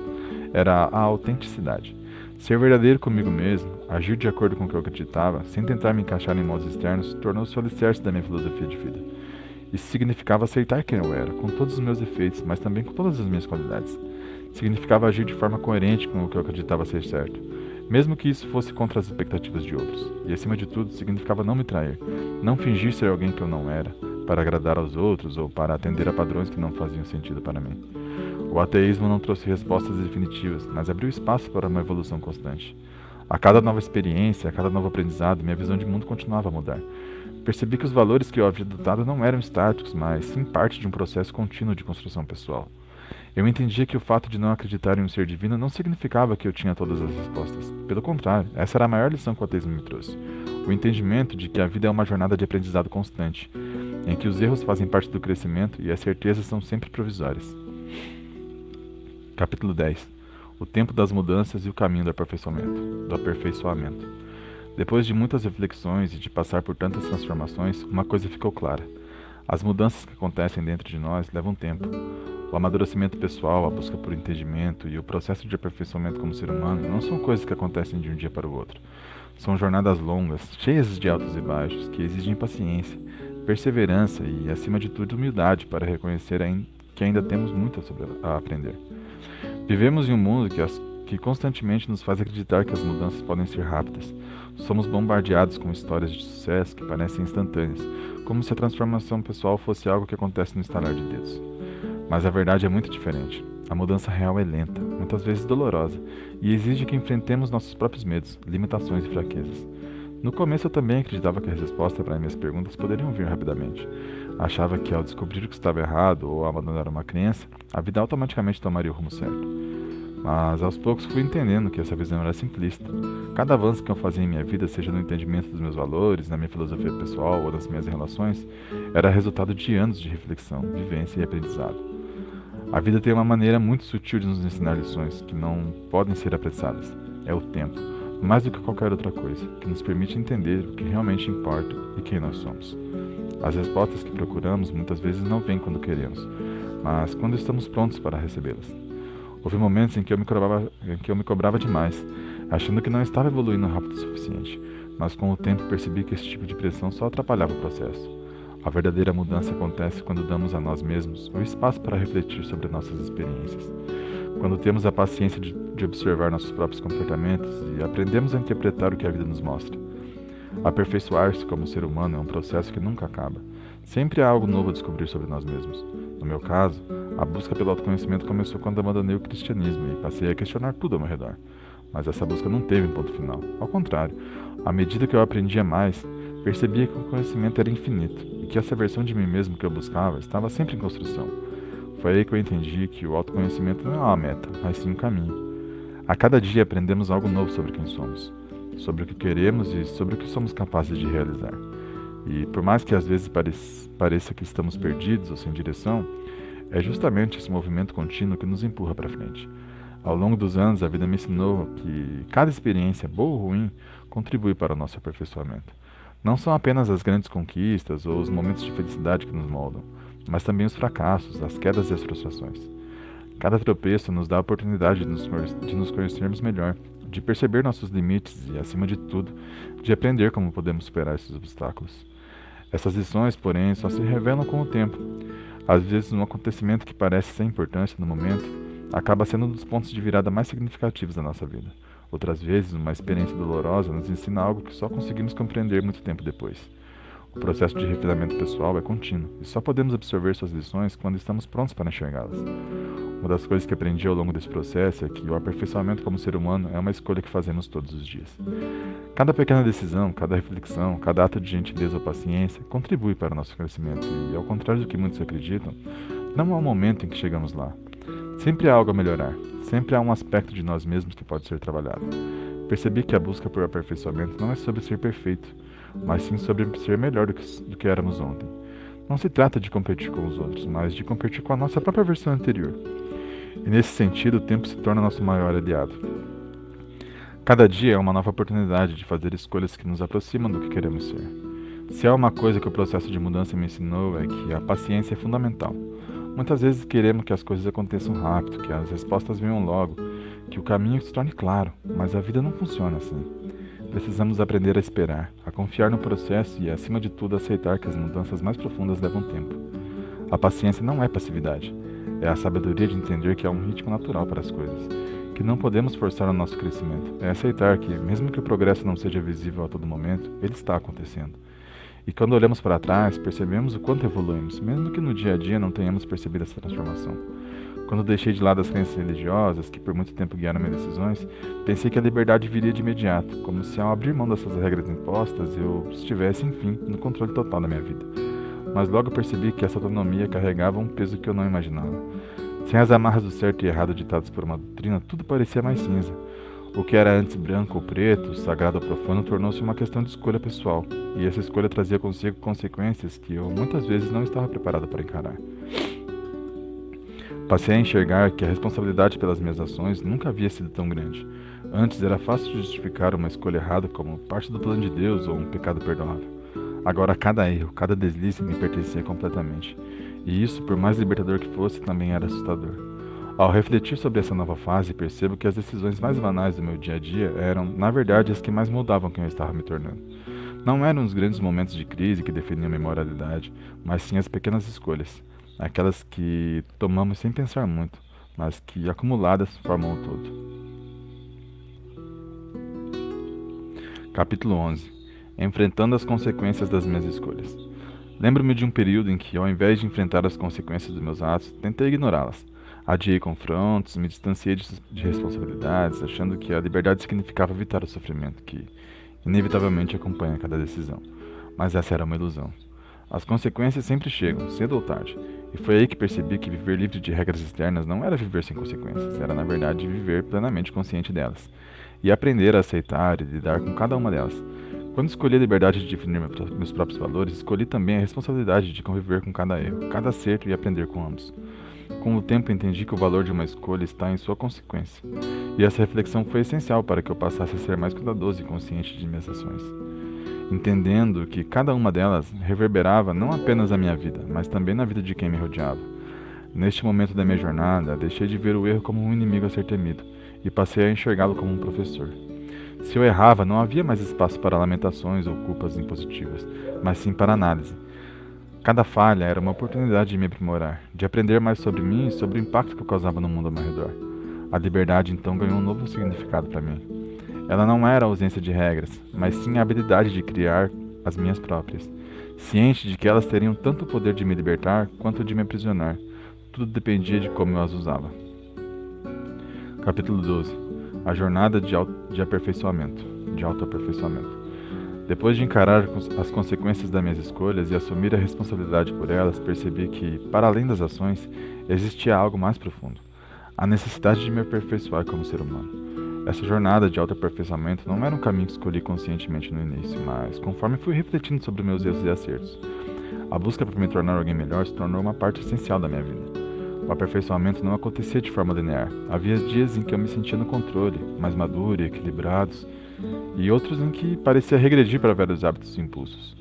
era a autenticidade. Ser verdadeiro comigo mesmo, agir de acordo com o que eu acreditava, sem tentar me encaixar em moldes externos, tornou-se o alicerce da minha filosofia de vida. Isso significava aceitar quem eu era, com todos os meus defeitos, mas também com todas as minhas qualidades. Significava agir de forma coerente com o que eu acreditava ser certo, mesmo que isso fosse contra as expectativas de outros. E, acima de tudo, significava não me trair, não fingir ser alguém que eu não era, para agradar aos outros ou para atender a padrões que não faziam sentido para mim. O ateísmo não trouxe respostas definitivas, mas abriu espaço para uma evolução constante. A cada nova experiência, a cada novo aprendizado, minha visão de mundo continuava a mudar. Percebi que os valores que eu havia adotado não eram estáticos, mas sim parte de um processo contínuo de construção pessoal. Eu entendia que o fato de não acreditar em um ser divino não significava que eu tinha todas as respostas. Pelo contrário, essa era a maior lição que o ateísmo me trouxe. O entendimento de que a vida é uma jornada de aprendizado constante, em que os erros fazem parte do crescimento e as certezas são sempre provisórias. Capítulo 10. O tempo das mudanças e o caminho do aperfeiçoamento. Depois de muitas reflexões e de passar por tantas transformações, uma coisa ficou clara. As mudanças que acontecem dentro de nós levam tempo. O amadurecimento pessoal, a busca por entendimento e o processo de aperfeiçoamento como ser humano não são coisas que acontecem de um dia para o outro. São jornadas longas, cheias de altos e baixos, que exigem paciência, perseverança e, acima de tudo, humildade para reconhecer que ainda temos muito a aprender. Vivemos em um mundo que constantemente nos faz acreditar que as mudanças podem ser rápidas. Somos bombardeados com histórias de sucesso que parecem instantâneas, como se a transformação pessoal fosse algo que acontece no estalar de dedos. Mas a verdade é muito diferente. A mudança real é lenta, muitas vezes dolorosa, e exige que enfrentemos nossos próprios medos, limitações e fraquezas. No começo eu também acreditava que as respostas para minhas perguntas poderiam vir rapidamente. Achava que ao descobrir o que estava errado ou abandonar uma crença, a vida automaticamente tomaria o rumo certo. Mas aos poucos fui entendendo que essa visão era simplista. Cada avanço que eu fazia em minha vida, seja no entendimento dos meus valores, na minha filosofia pessoal ou nas minhas relações, era resultado de anos de reflexão, vivência e aprendizado. A vida tem uma maneira muito sutil de nos ensinar lições que não podem ser apressadas. É o tempo, mais do que qualquer outra coisa, que nos permite entender o que realmente importa e quem nós somos. As respostas que procuramos muitas vezes não vêm quando queremos, mas quando estamos prontos para recebê-las. Houve momentos em que eu me cobrava demais, achando que não estava evoluindo rápido o suficiente, mas com o tempo percebi que esse tipo de pressão só atrapalhava o processo. A verdadeira mudança acontece quando damos a nós mesmos o espaço para refletir sobre nossas experiências. Quando temos a paciência de observar nossos próprios comportamentos e aprendemos a interpretar o que a vida nos mostra. Aperfeiçoar-se como ser humano é um processo que nunca acaba. Sempre há algo novo a descobrir sobre nós mesmos. No meu caso, a busca pelo autoconhecimento começou quando abandonei o cristianismo e passei a questionar tudo ao meu redor. Mas essa busca não teve um ponto final. Ao contrário, à medida que eu aprendia mais, percebia que o conhecimento era infinito e que essa versão de mim mesmo que eu buscava estava sempre em construção. Foi aí que eu entendi que o autoconhecimento não é uma meta, mas sim um caminho. A cada dia aprendemos algo novo sobre quem somos, sobre o que queremos e sobre o que somos capazes de realizar. E por mais que às vezes pareça que estamos perdidos ou sem direção, é justamente esse movimento contínuo que nos empurra para frente. Ao longo dos anos, a vida me ensinou que cada experiência, boa ou ruim, contribui para o nosso aperfeiçoamento. Não são apenas as grandes conquistas ou os momentos de felicidade que nos moldam, mas também os fracassos, as quedas e as frustrações. Cada tropeço nos dá a oportunidade de nos conhecermos melhor, de perceber nossos limites e, acima de tudo, de aprender como podemos superar esses obstáculos. Essas lições, porém, só se revelam com o tempo. Às vezes, um acontecimento que parece sem importância no momento acaba sendo um dos pontos de virada mais significativos da nossa vida. Outras vezes, uma experiência dolorosa nos ensina algo que só conseguimos compreender muito tempo depois. O processo de refinamento pessoal é contínuo e só podemos absorver suas lições quando estamos prontos para enxergá-las. Uma das coisas que aprendi ao longo desse processo é que o aperfeiçoamento como ser humano é uma escolha que fazemos todos os dias. Cada pequena decisão, cada reflexão, cada ato de gentileza ou paciência contribui para o nosso crescimento e, ao contrário do que muitos acreditam, não há um momento em que chegamos lá. Sempre há algo a melhorar, sempre há um aspecto de nós mesmos que pode ser trabalhado. Percebi que a busca por aperfeiçoamento não é sobre ser perfeito, mas sim sobre ser melhor do que éramos ontem. Não se trata de competir com os outros, mas de competir com a nossa própria versão anterior. E nesse sentido, o tempo se torna nosso maior aliado. Cada dia é uma nova oportunidade de fazer escolhas que nos aproximam do que queremos ser. Se há uma coisa que o processo de mudança me ensinou é que a paciência é fundamental. Muitas vezes queremos que as coisas aconteçam rápido, que as respostas venham logo, que o caminho se torne claro, mas a vida não funciona assim. Precisamos aprender a esperar, a confiar no processo e, acima de tudo, aceitar que as mudanças mais profundas levam tempo. A paciência não é passividade, é a sabedoria de entender que há um ritmo natural para as coisas, que não podemos forçar o nosso crescimento, é aceitar que, mesmo que o progresso não seja visível a todo momento, ele está acontecendo. E quando olhamos para trás, percebemos o quanto evoluímos, mesmo que no dia a dia não tenhamos percebido essa transformação. Quando deixei de lado as crenças religiosas, que por muito tempo guiaram minhas decisões, pensei que a liberdade viria de imediato, como se ao abrir mão dessas regras impostas eu estivesse, enfim, no controle total da minha vida. Mas logo percebi que essa autonomia carregava um peso que eu não imaginava. Sem as amarras do certo e errado ditadas por uma doutrina, tudo parecia mais cinza. O que era antes branco ou preto, sagrado ou profano, tornou-se uma questão de escolha pessoal, e essa escolha trazia consigo consequências que eu muitas vezes não estava preparado para encarar. Passei a enxergar que a responsabilidade pelas minhas ações nunca havia sido tão grande. Antes era fácil justificar uma escolha errada como parte do plano de Deus ou um pecado perdoável. Agora cada erro, cada deslize me pertencia completamente. E isso, por mais libertador que fosse, também era assustador. Ao refletir sobre essa nova fase, percebo que as decisões mais banais do meu dia a dia eram, na verdade, as que mais moldavam quem eu estava me tornando. Não eram os grandes momentos de crise que definiam minha moralidade, mas sim as pequenas escolhas, aquelas que tomamos sem pensar muito, mas que, acumuladas, formam o todo. Capítulo 11. Enfrentando as consequências das minhas escolhas. Lembro-me de um período em que, ao invés de enfrentar as consequências dos meus atos, tentei ignorá-las. Adiei confrontos, me distanciei de responsabilidades, achando que a liberdade significava evitar o sofrimento que, inevitavelmente, acompanha cada decisão. Mas essa era uma ilusão. As consequências sempre chegam, cedo ou tarde, e foi aí que percebi que viver livre de regras externas não era viver sem consequências, era, na verdade, viver plenamente consciente delas, e aprender a aceitar e lidar com cada uma delas. Quando escolhi a liberdade de definir meus próprios valores, escolhi também a responsabilidade de conviver com cada erro, cada acerto e aprender com ambos. Com o tempo entendi que o valor de uma escolha está em sua consequência, e essa reflexão foi essencial para que eu passasse a ser mais cuidadoso e consciente de minhas ações, entendendo que cada uma delas reverberava não apenas a minha vida, mas também na vida de quem me rodeava. Neste momento da minha jornada, deixei de ver o erro como um inimigo a ser temido, e passei a enxergá-lo como um professor. Se eu errava, não havia mais espaço para lamentações ou culpas impositivas, mas sim para análise. Cada falha era uma oportunidade de me aprimorar, de aprender mais sobre mim e sobre o impacto que eu causava no mundo ao meu redor. A liberdade então ganhou um novo significado para mim. Ela não era a ausência de regras, mas sim a habilidade de criar as minhas próprias, ciente de que elas teriam tanto o poder de me libertar quanto de me aprisionar. Tudo dependia de como eu as usava. Capítulo 12. A jornada de aperfeiçoamento, de autoaperfeiçoamento. Depois de encarar as consequências das minhas escolhas e assumir a responsabilidade por elas, percebi que, para além das ações, existia algo mais profundo: a necessidade de me aperfeiçoar como ser humano. Essa jornada de autoaperfeiçoamento não era um caminho que escolhi conscientemente no início, mas conforme fui refletindo sobre meus erros e acertos, a busca por me tornar alguém melhor se tornou uma parte essencial da minha vida. O aperfeiçoamento não acontecia de forma linear. Havia dias em que eu me sentia no controle, mais maduro e equilibrados, e outros em que parecia regredir para velhos hábitos e impulsos.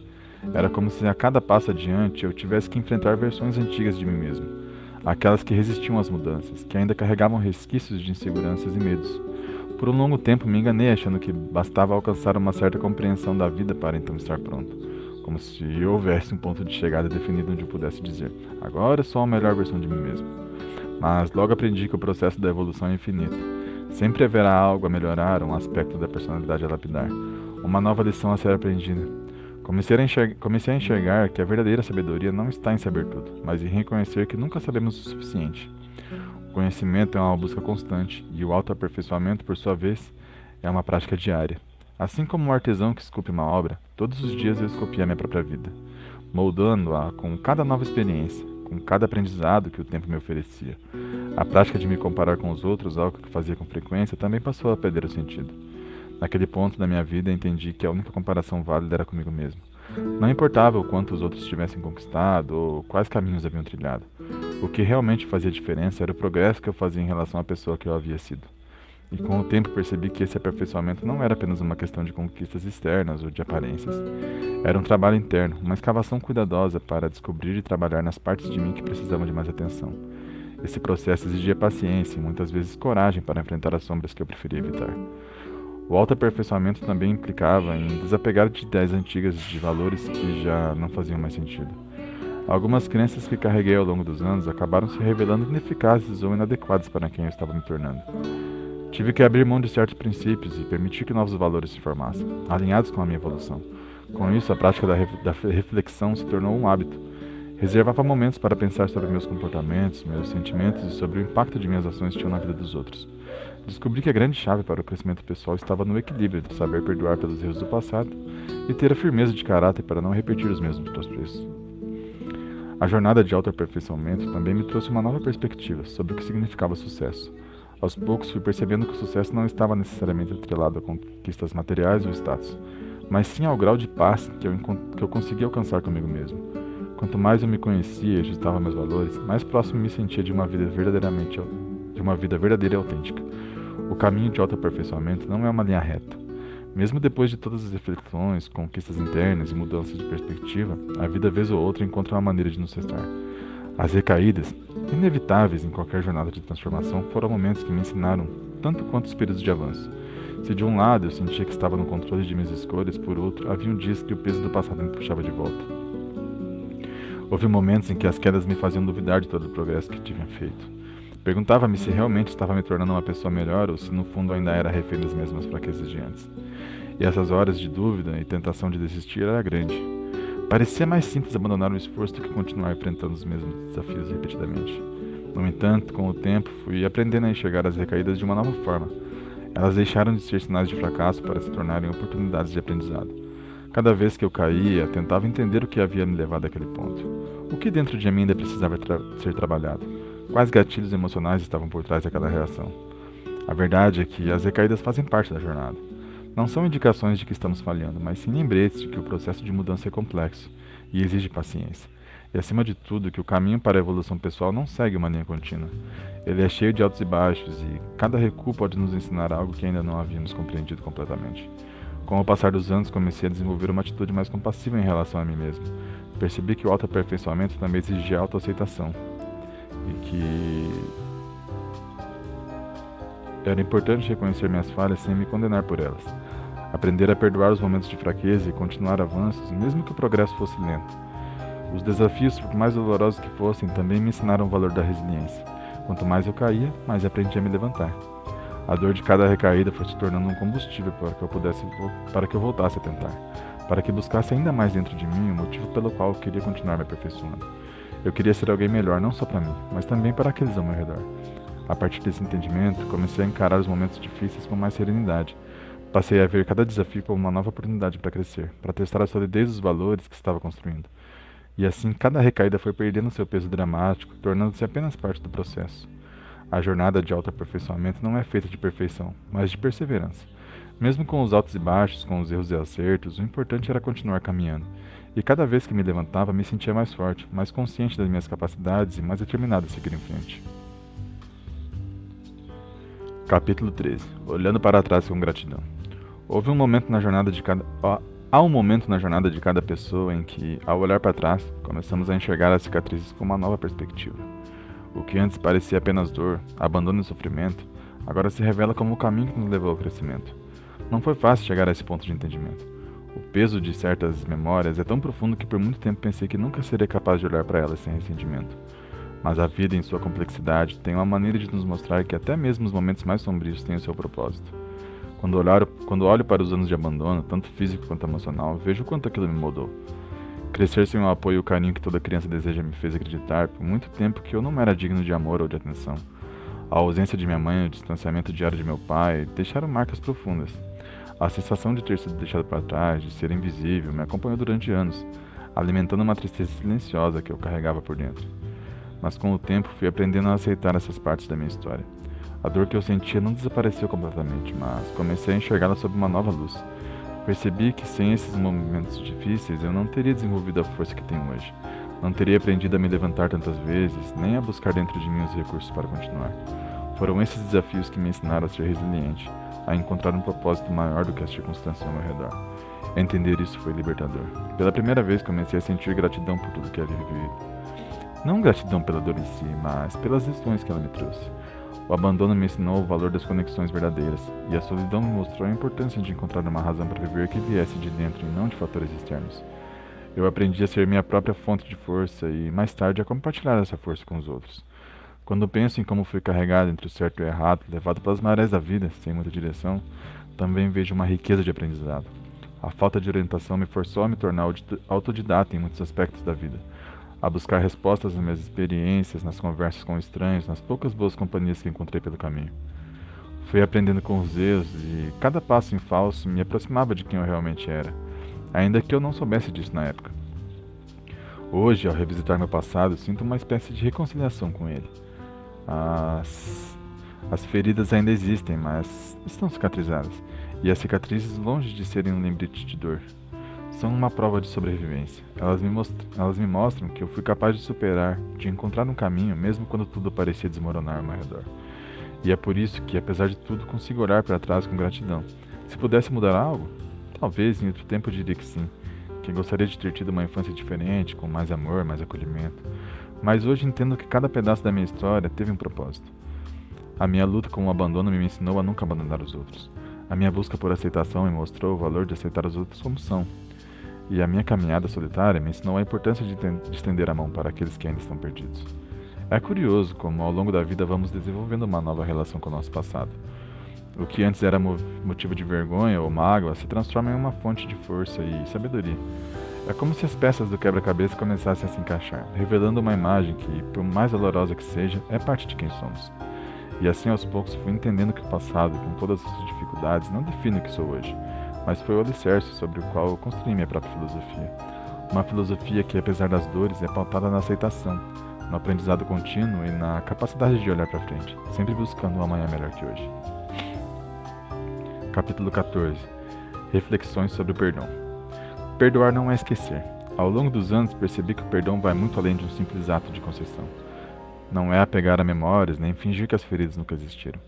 Era como se a cada passo adiante eu tivesse que enfrentar versões antigas de mim mesmo, aquelas que resistiam às mudanças, que ainda carregavam resquícios de inseguranças e medos. Por um longo tempo me enganei achando que bastava alcançar uma certa compreensão da vida para então estar pronto, como se houvesse um ponto de chegada definido onde eu pudesse dizer: agora sou a melhor versão de mim mesmo. Mas logo aprendi que o processo da evolução é infinito. Sempre haverá algo a melhorar, um aspecto da personalidade a lapidar, uma nova lição a ser aprendida. Comecei a enxergar que a verdadeira sabedoria não está em saber tudo, mas em reconhecer que nunca sabemos o suficiente. O conhecimento é uma busca constante, e o autoaperfeiçoamento, por sua vez, é uma prática diária. Assim como um artesão que esculpe uma obra, todos os dias eu esculpia a minha própria vida, moldando-a com cada nova experiência, com cada aprendizado que o tempo me oferecia. A prática de me comparar com os outros, algo que fazia com frequência, também passou a perder o sentido. Naquele ponto da minha vida, entendi que a única comparação válida era comigo mesmo. Não importava o quanto os outros tivessem conquistado ou quais caminhos haviam trilhado. O que realmente fazia diferença era o progresso que eu fazia em relação à pessoa que eu havia sido. E com o tempo percebi que esse aperfeiçoamento não era apenas uma questão de conquistas externas ou de aparências. Era um trabalho interno, uma escavação cuidadosa para descobrir e trabalhar nas partes de mim que precisavam de mais atenção. Esse processo exigia paciência e muitas vezes coragem para enfrentar as sombras que eu preferia evitar. O autoaperfeiçoamento também implicava em desapegar de ideias antigas de valores que já não faziam mais sentido. Algumas crenças que carreguei ao longo dos anos acabaram se revelando ineficazes ou inadequadas para quem eu estava me tornando. Tive que abrir mão de certos princípios e permitir que novos valores se formassem, alinhados com a minha evolução. Com isso, a prática da reflexão se tornou um hábito. Reservava momentos para pensar sobre meus comportamentos, meus sentimentos e sobre o impacto de minhas ações tinham na vida dos outros. Descobri que a grande chave para o crescimento pessoal estava no equilíbrio entre saber perdoar pelos erros do passado e ter a firmeza de caráter para não repetir os mesmos tropeços. A jornada de autoaperfeiçoamento também me trouxe uma nova perspectiva sobre o que significava sucesso. Aos poucos fui percebendo que o sucesso não estava necessariamente atrelado a conquistas materiais ou status, mas sim ao grau de paz que eu consegui alcançar comigo mesmo. Quanto mais eu me conhecia e ajustava meus valores, mais próximo me sentia de uma vida verdadeira e autêntica. O caminho de autoaperfeiçoamento não é uma linha reta. Mesmo depois de todas as reflexões, conquistas internas e mudanças de perspectiva, a vida vez ou outra encontra uma maneira de nos testar. As recaídas, inevitáveis em qualquer jornada de transformação, foram momentos que me ensinaram tanto quanto os períodos de avanço. Se de um lado eu sentia que estava no controle de minhas escolhas, por outro, haviam dias que o peso do passado me puxava de volta. Houve momentos em que as quedas me faziam duvidar de todo o progresso que tinha feito. Perguntava-me se realmente estava me tornando uma pessoa melhor ou se no fundo ainda era refém das mesmas fraquezas de antes. E essas horas de dúvida e tentação de desistir era grande. Parecia mais simples abandonar o esforço do que continuar enfrentando os mesmos desafios repetidamente. No entanto, com o tempo, fui aprendendo a enxergar as recaídas de uma nova forma. Elas deixaram de ser sinais de fracasso para se tornarem oportunidades de aprendizado. Cada vez que eu caía, tentava entender o que havia me levado àquele ponto. O que dentro de mim ainda precisava ser trabalhado? Quais gatilhos emocionais estavam por trás daquela reação? A verdade é que as recaídas fazem parte da jornada. Não são indicações de que estamos falhando, mas sim lembretes de que o processo de mudança é complexo e exige paciência. E acima de tudo, que o caminho para a evolução pessoal não segue uma linha contínua. Ele é cheio de altos e baixos e cada recuo pode nos ensinar algo que ainda não havíamos compreendido completamente. Com o passar dos anos, comecei a desenvolver uma atitude mais compassiva em relação a mim mesmo. Percebi que o autoaperfeiçoamento também exigia autoaceitação e que era importante reconhecer minhas falhas sem me condenar por elas. Aprender a perdoar os momentos de fraqueza e continuar avanços, mesmo que o progresso fosse lento. Os desafios, por mais dolorosos que fossem, também me ensinaram o valor da resiliência. Quanto mais eu caía, mais aprendi a me levantar. A dor de cada recaída foi se tornando um combustível para que eu voltasse a tentar, para que buscasse ainda mais dentro de mim o motivo pelo qual eu queria continuar me aperfeiçoando. Eu queria ser alguém melhor, não só para mim, mas também para aqueles ao meu redor. A partir desse entendimento, comecei a encarar os momentos difíceis com mais serenidade. Passei a ver cada desafio como uma nova oportunidade para crescer, para testar a solidez dos valores que estava construindo. E assim, cada recaída foi perdendo seu peso dramático, tornando-se apenas parte do processo. A jornada de autoaperfeiçoamento não é feita de perfeição, mas de perseverança. Mesmo com os altos e baixos, com os erros e acertos, o importante era continuar caminhando. E cada vez que me levantava, me sentia mais forte, mais consciente das minhas capacidades e mais determinado a seguir em frente. Capítulo 13. Olhando para trás com gratidão. Há um momento na jornada de cada pessoa em que, ao olhar para trás, começamos a enxergar as cicatrizes com uma nova perspectiva. O que antes parecia apenas dor, abandono e sofrimento, agora se revela como o caminho que nos levou ao crescimento. Não foi fácil chegar a esse ponto de entendimento. O peso de certas memórias é tão profundo que por muito tempo pensei que nunca seria capaz de olhar para elas sem ressentimento. Mas a vida, em sua complexidade, tem uma maneira de nos mostrar que até mesmo os momentos mais sombrios têm o seu propósito. Quando olho para os anos de abandono, tanto físico quanto emocional, vejo o quanto aquilo me moldou. Crescer sem o apoio e o carinho que toda criança deseja me fez acreditar por muito tempo que eu não era digno de amor ou de atenção. A ausência de minha mãe e o distanciamento diário de meu pai deixaram marcas profundas. A sensação de ter sido deixado para trás, de ser invisível, me acompanhou durante anos, alimentando uma tristeza silenciosa que eu carregava por dentro. Mas com o tempo fui aprendendo a aceitar essas partes da minha história. A dor que eu sentia não desapareceu completamente, mas comecei a enxergá-la sob uma nova luz. Percebi que sem esses momentos difíceis eu não teria desenvolvido a força que tenho hoje. Não teria aprendido a me levantar tantas vezes, nem a buscar dentro de mim os recursos para continuar. Foram esses desafios que me ensinaram a ser resiliente, a encontrar um propósito maior do que as circunstâncias ao meu redor. Entender isso foi libertador. Pela primeira vez comecei a sentir gratidão por tudo que havia vivido. Não gratidão pela dor em si, mas pelas lições que ela me trouxe. O abandono me ensinou o valor das conexões verdadeiras, e a solidão me mostrou a importância de encontrar uma razão para viver que viesse de dentro e não de fatores externos. Eu aprendi a ser minha própria fonte de força e, mais tarde, a compartilhar essa força com os outros. Quando penso em como fui carregado entre o certo e o errado, levado pelas marés da vida, sem muita direção, também vejo uma riqueza de aprendizado. A falta de orientação me forçou a me tornar autodidata em muitos aspectos da vida, a buscar respostas nas minhas experiências, nas conversas com estranhos, nas poucas boas companhias que encontrei pelo caminho. Fui aprendendo com os erros e cada passo em falso me aproximava de quem eu realmente era, ainda que eu não soubesse disso na época. Hoje, ao revisitar meu passado, sinto uma espécie de reconciliação com ele. As feridas ainda existem, mas estão cicatrizadas, e as cicatrizes longe de serem um lembrete de dor. são uma prova de sobrevivência. Elas me mostram que eu fui capaz de superar, de encontrar um caminho, mesmo quando tudo parecia desmoronar ao meu redor. E é por isso que, apesar de tudo, consigo olhar para trás com gratidão. Se pudesse mudar algo, talvez em outro tempo eu diria que sim, que gostaria de ter tido uma infância diferente, com mais amor, mais acolhimento. Mas hoje entendo que cada pedaço da minha história teve um propósito. A minha luta com o abandono me ensinou a nunca abandonar os outros. A minha busca por aceitação me mostrou o valor de aceitar os outros como são. E a minha caminhada solitária me ensinou a importância de estender a mão para aqueles que ainda estão perdidos. É curioso como ao longo da vida vamos desenvolvendo uma nova relação com o nosso passado. O que antes era motivo de vergonha ou mágoa se transforma em uma fonte de força e sabedoria. É como se as peças do quebra-cabeça começassem a se encaixar, revelando uma imagem que, por mais dolorosa que seja, é parte de quem somos. E assim aos poucos fui entendendo que o passado, com todas as suas dificuldades, não define o que sou hoje, mas foi o alicerce sobre o qual eu construí minha própria filosofia. Uma filosofia que, apesar das dores, é pautada na aceitação, no aprendizado contínuo e na capacidade de olhar para frente, sempre buscando um amanhã melhor que hoje. Capítulo 14. Reflexões sobre o perdão. Perdoar não é esquecer. Ao longo dos anos percebi que o perdão vai muito além de um simples ato de concessão. Não é apegar a memórias, nem fingir que as feridas nunca existiram.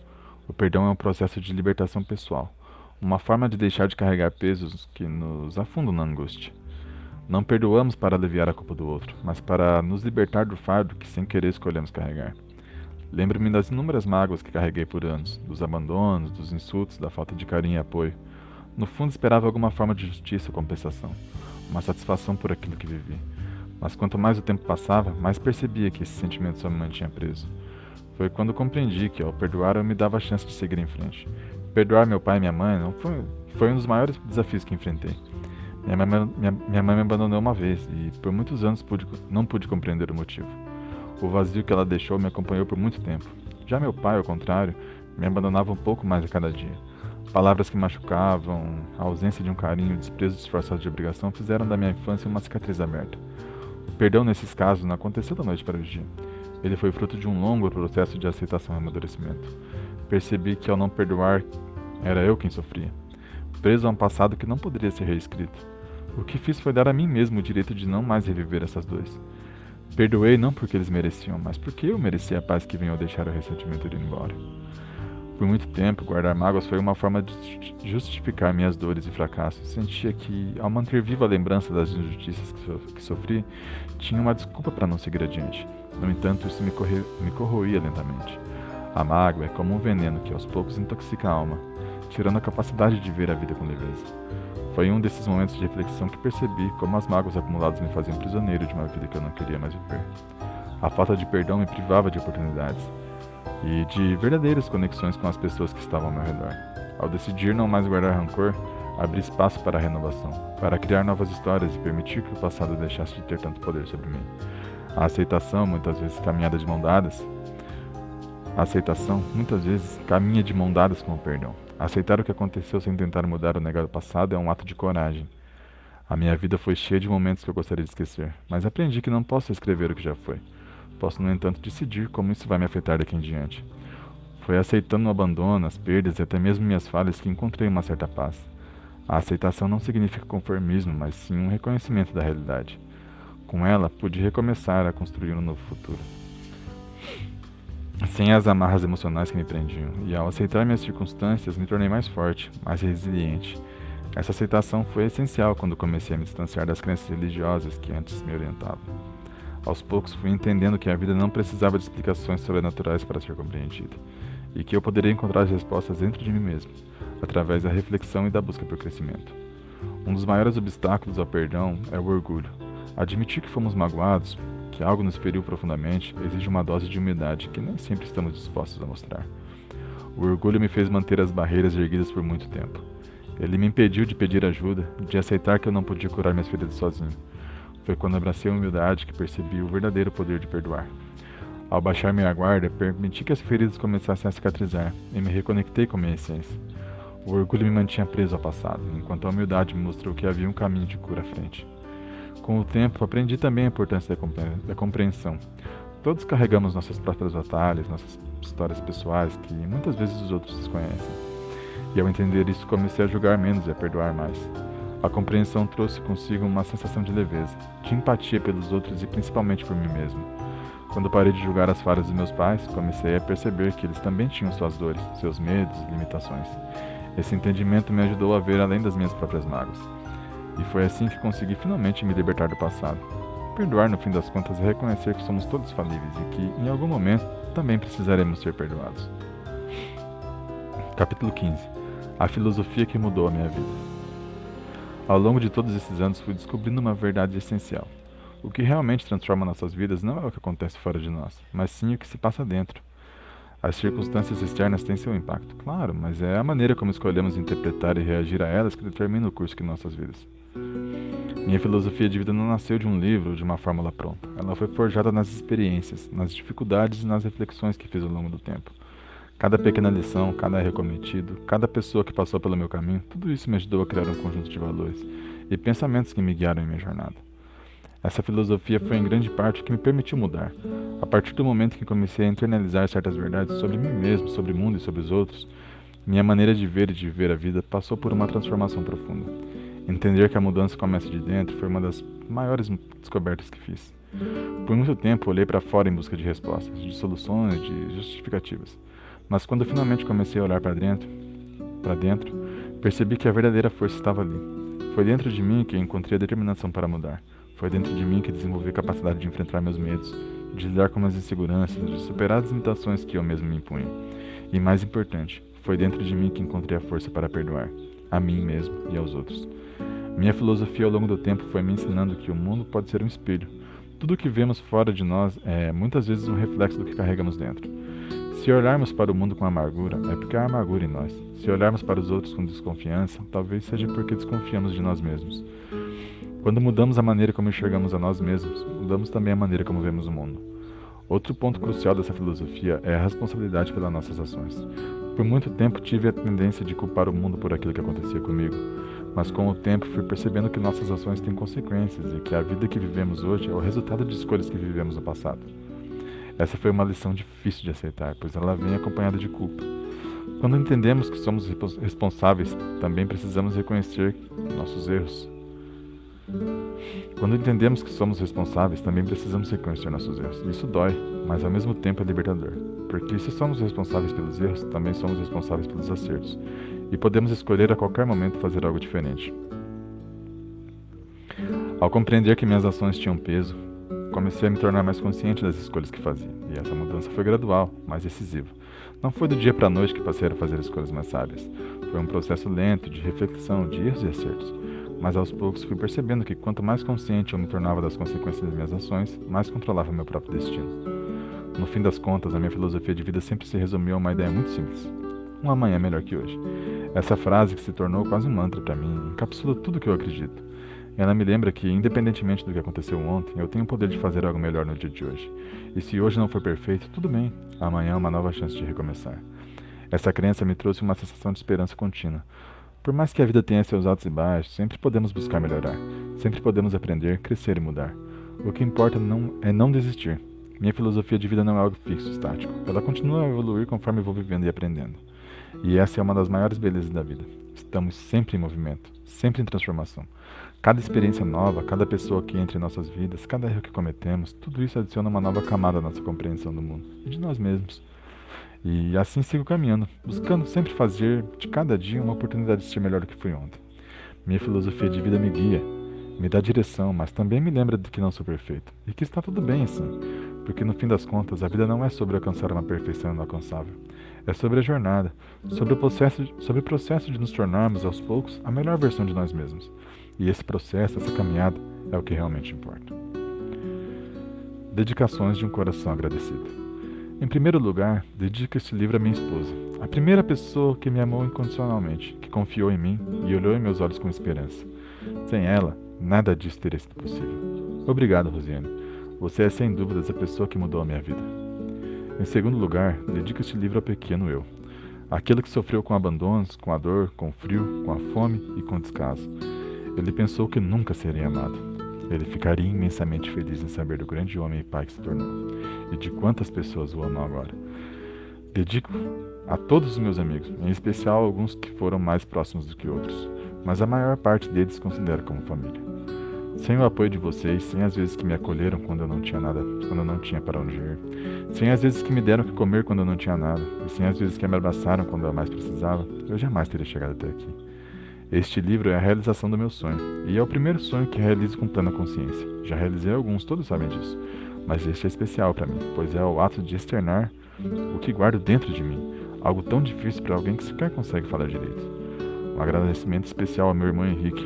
O perdão é um processo de libertação pessoal, uma forma de deixar de carregar pesos que nos afundam na angústia. Não perdoamos para aliviar a culpa do outro, mas para nos libertar do fardo que sem querer escolhemos carregar. Lembro-me das inúmeras mágoas que carreguei por anos, dos abandonos, dos insultos, da falta de carinho e apoio. No fundo esperava alguma forma de justiça ou compensação, uma satisfação por aquilo que vivi. Mas quanto mais o tempo passava, mais percebia que esse sentimento só me mantinha preso. Foi quando compreendi que ao perdoar eu me dava a chance de seguir em frente. Perdoar meu pai e minha mãe não foi um dos maiores desafios que enfrentei. Minha mãe me abandonou uma vez e por muitos anos não pude compreender o motivo. O vazio que ela deixou me acompanhou por muito tempo. Já meu pai, ao contrário, me abandonava um pouco mais a cada dia. Palavras que machucavam, a ausência de um carinho e o desprezo disfarçado de obrigação fizeram da minha infância uma cicatriz aberta. O perdão nesses casos não aconteceu da noite para o dia. Ele foi fruto de um longo processo de aceitação e amadurecimento. Percebi que ao não perdoar, era eu quem sofria, preso a um passado que não poderia ser reescrito. O que fiz foi dar a mim mesmo o direito de não mais reviver essas dores. Perdoei não porque eles mereciam, mas porque eu merecia a paz que vinha ao deixar o ressentimento ir embora. Por muito tempo, guardar mágoas foi uma forma de justificar minhas dores e fracassos. Sentia que, ao manter viva a lembrança das injustiças que sofri, tinha uma desculpa para não seguir adiante. No entanto, isso me corroía lentamente. A mágoa é como um veneno que aos poucos intoxica a alma, tirando a capacidade de ver a vida com leveza. Foi em um desses momentos de reflexão que percebi como as mágoas acumuladas me faziam prisioneiro de uma vida que eu não queria mais viver. A falta de perdão me privava de oportunidades e de verdadeiras conexões com as pessoas que estavam ao meu redor. Ao decidir não mais guardar rancor, abri espaço para a renovação, para criar novas histórias e permitir que o passado deixasse de ter tanto poder sobre mim. A aceitação, muitas vezes caminha de mão dadas com o perdão. Aceitar o que aconteceu sem tentar mudar ou negar o passado é um ato de coragem. A minha vida foi cheia de momentos que eu gostaria de esquecer, mas aprendi que não posso escrever o que já foi. Posso, no entanto, decidir como isso vai me afetar daqui em diante. Foi aceitando o abandono, as perdas e até mesmo minhas falhas que encontrei uma certa paz. A aceitação não significa conformismo, mas sim um reconhecimento da realidade. Com ela, pude recomeçar a construir um novo futuro, sem as amarras emocionais que me prendiam, e ao aceitar minhas circunstâncias, me tornei mais forte, mais resiliente. Essa aceitação foi essencial quando comecei a me distanciar das crenças religiosas que antes me orientavam. Aos poucos fui entendendo que a vida não precisava de explicações sobrenaturais para ser compreendida, e que eu poderia encontrar as respostas dentro de mim mesmo, através da reflexão e da busca por crescimento. Um dos maiores obstáculos ao perdão é o orgulho. Admitir que fomos magoados, que algo nos feriu profundamente, exige uma dose de humildade que nem sempre estamos dispostos a mostrar. O orgulho me fez manter as barreiras erguidas por muito tempo. Ele me impediu de pedir ajuda, de aceitar que eu não podia curar minhas feridas sozinho. Foi quando abracei a humildade que percebi o verdadeiro poder de perdoar. Ao baixar minha guarda, permiti que as feridas começassem a cicatrizar e me reconectei com minha essência. O orgulho me mantinha preso ao passado, enquanto a humildade me mostrou que havia um caminho de cura à frente. Com o tempo, aprendi também a importância da compreensão. Todos carregamos nossas próprias batalhas, nossas histórias pessoais, que muitas vezes os outros desconhecem. E ao entender isso, comecei a julgar menos e a perdoar mais. A compreensão trouxe consigo uma sensação de leveza, de empatia pelos outros e principalmente por mim mesmo. Quando parei de julgar as falhas dos meus pais, comecei a perceber que eles também tinham suas dores, seus medos e limitações. Esse entendimento me ajudou a ver além das minhas próprias mágoas. E foi assim que consegui finalmente me libertar do passado. Perdoar, no fim das contas, é reconhecer que somos todos falíveis e que, em algum momento, também precisaremos ser perdoados. Capítulo 15. A filosofia que mudou a minha vida. Ao longo de todos esses anos, fui descobrindo uma verdade essencial. O que realmente transforma nossas vidas não é o que acontece fora de nós, mas sim o que se passa dentro. As circunstâncias externas têm seu impacto, claro, mas é a maneira como escolhemos interpretar e reagir a elas que determina o curso de nossas vidas. Minha filosofia de vida não nasceu de um livro ou de uma fórmula pronta. Ela foi forjada nas experiências, nas dificuldades e nas reflexões que fiz ao longo do tempo. Cada pequena lição, cada erro cometido, cada pessoa que passou pelo meu caminho, tudo isso me ajudou a criar um conjunto de valores e pensamentos que me guiaram em minha jornada. Essa filosofia foi em grande parte o que me permitiu mudar. A partir do momento em que comecei a internalizar certas verdades sobre mim mesmo, sobre o mundo e sobre os outros, minha maneira de ver e de viver a vida passou por uma transformação profunda. Entender que a mudança começa de dentro foi uma das maiores descobertas que fiz. Por muito tempo olhei para fora em busca de respostas, de soluções, de justificativas. Mas quando finalmente comecei a olhar para dentro, percebi que a verdadeira força estava ali. Foi dentro de mim que eu encontrei a determinação para mudar. Foi dentro de mim que desenvolvi a capacidade de enfrentar meus medos, de lidar com minhas inseguranças, de superar as limitações que eu mesmo me impunha. E mais importante, foi dentro de mim que encontrei a força para perdoar, a mim mesmo e aos outros. Minha filosofia ao longo do tempo foi me ensinando que o mundo pode ser um espelho. Tudo o que vemos fora de nós é muitas vezes um reflexo do que carregamos dentro. Se olharmos para o mundo com amargura, é porque há amargura em nós. Se olharmos para os outros com desconfiança, talvez seja porque desconfiamos de nós mesmos. Quando mudamos a maneira como enxergamos a nós mesmos, mudamos também a maneira como vemos o mundo. Outro ponto crucial dessa filosofia é a responsabilidade pelas nossas ações. Por muito tempo tive a tendência de culpar o mundo por aquilo que acontecia comigo, mas com o tempo fui percebendo que nossas ações têm consequências e que a vida que vivemos hoje é o resultado de escolhas que vivemos no passado. Essa foi uma lição difícil de aceitar, pois ela vem acompanhada de culpa. Quando entendemos que somos responsáveis, também precisamos reconhecer nossos erros. Quando entendemos que somos responsáveis, também precisamos reconhecer nossos erros. Isso dói, mas ao mesmo tempo é libertador. Porque se somos responsáveis pelos erros, também somos responsáveis pelos acertos. E podemos escolher a qualquer momento fazer algo diferente. Ao compreender que minhas ações tinham peso, comecei a me tornar mais consciente das escolhas que fazia. E essa mudança foi gradual, mas decisiva. Não foi do dia para a noite que passei a fazer escolhas mais sábias. Foi um processo lento, de reflexão, de erros e acertos. Mas aos poucos fui percebendo que quanto mais consciente eu me tornava das consequências das minhas ações, mais controlava meu próprio destino. No fim das contas, a minha filosofia de vida sempre se resumiu a uma ideia muito simples. Um amanhã é melhor que hoje. Essa frase, que se tornou quase um mantra para mim, encapsula tudo o que eu acredito. Ela me lembra que, independentemente do que aconteceu ontem, eu tenho o poder de fazer algo melhor no dia de hoje. E se hoje não for perfeito, tudo bem. Amanhã é uma nova chance de recomeçar. Essa crença me trouxe uma sensação de esperança contínua. Por mais que a vida tenha seus altos e baixos, sempre podemos buscar melhorar. Sempre podemos aprender, crescer e mudar. O que importa é não desistir. Minha filosofia de vida não é algo fixo, estático. Ela continua a evoluir conforme vou vivendo e aprendendo. E essa é uma das maiores belezas da vida. Estamos sempre em movimento, sempre em transformação. Cada experiência nova, cada pessoa que entra em nossas vidas, cada erro que cometemos, tudo isso adiciona uma nova camada à nossa compreensão do mundo e de nós mesmos. E assim sigo caminhando, buscando sempre fazer de cada dia uma oportunidade de ser melhor do que fui ontem. Minha filosofia de vida me guia, me dá direção, mas também me lembra de que não sou perfeito e que está tudo bem assim, porque no fim das contas a vida não é sobre alcançar uma perfeição inalcançável. É sobre a jornada, sobre o processo de nos tornarmos aos poucos a melhor versão de nós mesmos. E esse processo, essa caminhada, é o que realmente importa. Dedicações de um coração agradecido. Em primeiro lugar, dedico este livro à minha esposa, a primeira pessoa que me amou incondicionalmente, que confiou em mim e olhou em meus olhos com esperança. Sem ela, nada disso teria sido possível. Obrigado, Rosiane. Você é sem dúvidas a pessoa que mudou a minha vida. Em segundo lugar, dedico este livro ao pequeno eu, aquele que sofreu com abandonos, com a dor, com o frio, com a fome e com o descaso. Ele pensou que nunca seria amado. Ele ficaria imensamente feliz em saber do grande homem e pai que se tornou, e de quantas pessoas o amam agora. Dedico a todos os meus amigos, em especial alguns que foram mais próximos do que outros. mas a maior parte deles considero como família. Sem o apoio de vocês, sem as vezes que me acolheram quando eu não tinha nada, quando eu não tinha para onde ir, sem as vezes que me deram o que comer quando eu não tinha nada, e sem as vezes que me abraçaram quando eu mais precisava, eu jamais teria chegado até aqui. Este livro é a realização do meu sonho, e é o primeiro sonho que realizo com plena consciência. Já realizei alguns, todos sabem disso, mas este é especial para mim, pois é o ato de externar o que guardo dentro de mim, algo tão difícil para alguém que sequer consegue falar direito. Um agradecimento especial ao meu irmão Henrique,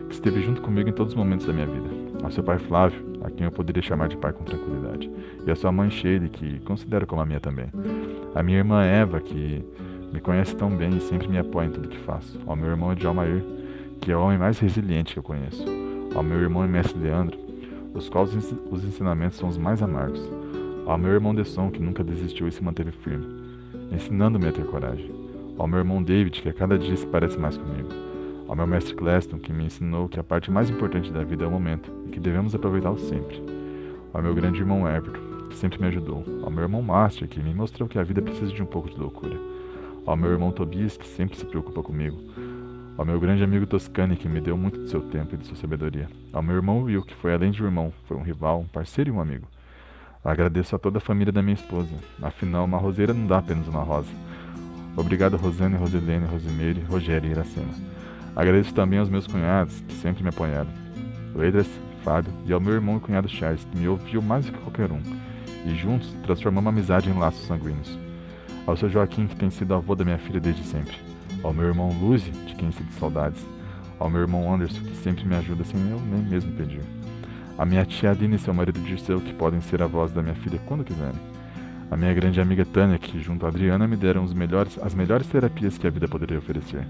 que esteve junto comigo em todos os momentos da minha vida, ao seu pai Flávio, a quem eu poderia chamar de pai com tranquilidade, e à sua mãe Sheila, que considero como a minha também, a minha irmã Eva, que me conhece tão bem e sempre me apoia em tudo que faço, ao meu irmão Edjalmair, que é o homem mais resiliente que eu conheço, ao meu irmão e mestre Leandro, dos quais os ensinamentos são os mais amargos, ao meu irmão Desson, que nunca desistiu e se manteve firme, ensinando-me a ter coragem, ao meu irmão David, que a cada dia se parece mais comigo, ao meu mestre Cleston, que me ensinou que a parte mais importante da vida é o momento e que devemos aproveitá-lo sempre, ao meu grande irmão Everton, que sempre me ajudou, ao meu irmão Master, que me mostrou que a vida precisa de um pouco de loucura, ao meu irmão Tobias, que sempre se preocupa comigo, ao meu grande amigo Toscani, que me deu muito do seu tempo e de sua sabedoria, ao meu irmão Will, que foi além de um irmão, foi um rival, um parceiro e um amigo. Agradeço a toda a família da minha esposa, afinal uma roseira não dá apenas uma rosa. Obrigado Rosane, Rosilene, Rosimeire, Rogério e Iracema. Agradeço também aos meus cunhados, que sempre me apoiaram, Leidras, Fábio e ao meu irmão e cunhado Charles, que me ouviu mais do que qualquer um, e juntos transformamos a amizade em laços sanguíneos. Ao seu Joaquim, que tem sido avô da minha filha desde sempre, ao meu irmão Luzi, de quem sinto saudades, ao meu irmão Anderson, que sempre me ajuda sem eu nem mesmo pedir, a minha tia Aline e seu marido Dirceu, que podem ser avós da minha filha quando quiserem, a minha grande amiga Tânia, que junto a Adriana me deram as melhores terapias que a vida poderia oferecer,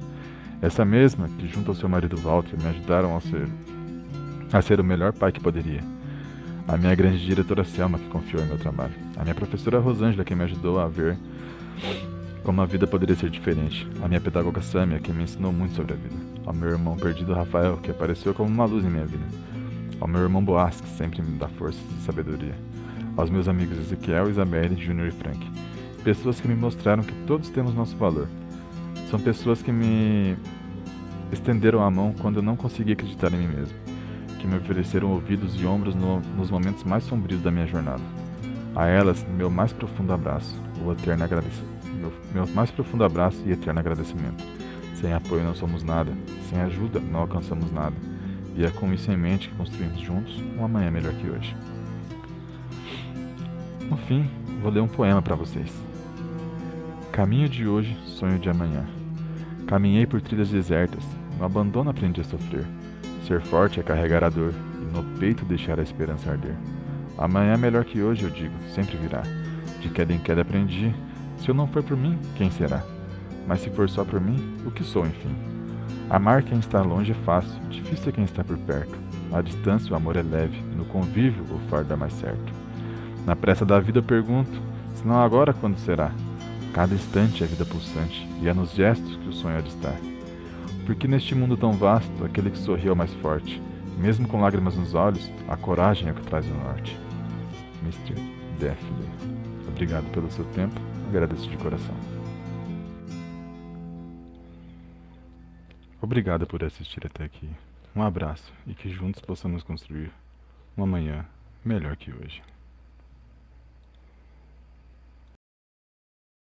essa mesma que junto ao seu marido Walter me ajudaram a ser o melhor pai que poderia, a minha grande diretora Selma, que confiou em meu trabalho, a minha professora Rosângela, que me ajudou a ver como a vida poderia ser diferente, a minha pedagoga Samia, que me ensinou muito sobre a vida, ao meu irmão perdido Rafael, que apareceu como uma luz em minha vida, ao meu irmão Boaz, que sempre me dá forças e sabedoria, aos meus amigos Ezequiel, Isabelle, Júnior e Frank, pessoas que me mostraram que todos temos nosso valor. São pessoas que me estenderam a mão quando eu não conseguia acreditar em mim mesmo, que me ofereceram ouvidos e ombros nos momentos mais sombrios da minha jornada. A elas, meu mais profundo abraço, meu mais profundo abraço e eterno agradecimento. Sem apoio não somos nada, sem ajuda não alcançamos nada, e é com isso em mente que construímos juntos um amanhã melhor que hoje. No fim, vou ler um poema para vocês. Caminho de hoje, sonho de amanhã. Caminhei por trilhas desertas, no abandono aprendi a sofrer. Ser forte é carregar a dor, e no peito deixar a esperança arder. Amanhã é melhor que hoje, eu digo, sempre virá. De queda em queda aprendi, se eu não for por mim, quem será? Mas se for só por mim, o que sou, enfim? Amar quem está longe é fácil, difícil é quem está por perto. À distância o amor é leve, no convívio o fardo é mais certo. Na pressa da vida eu pergunto, se não agora, quando será? Cada instante é vida pulsante, e é nos gestos que o sonho há de estar. Porque neste mundo tão vasto, aquele que sorri é o mais forte. Mesmo com lágrimas nos olhos, a coragem é o que traz o norte. Mr. Deathly. Obrigado pelo seu tempo, agradeço de coração. Obrigado por assistir até aqui. Um abraço e que juntos possamos construir um amanhã melhor que hoje.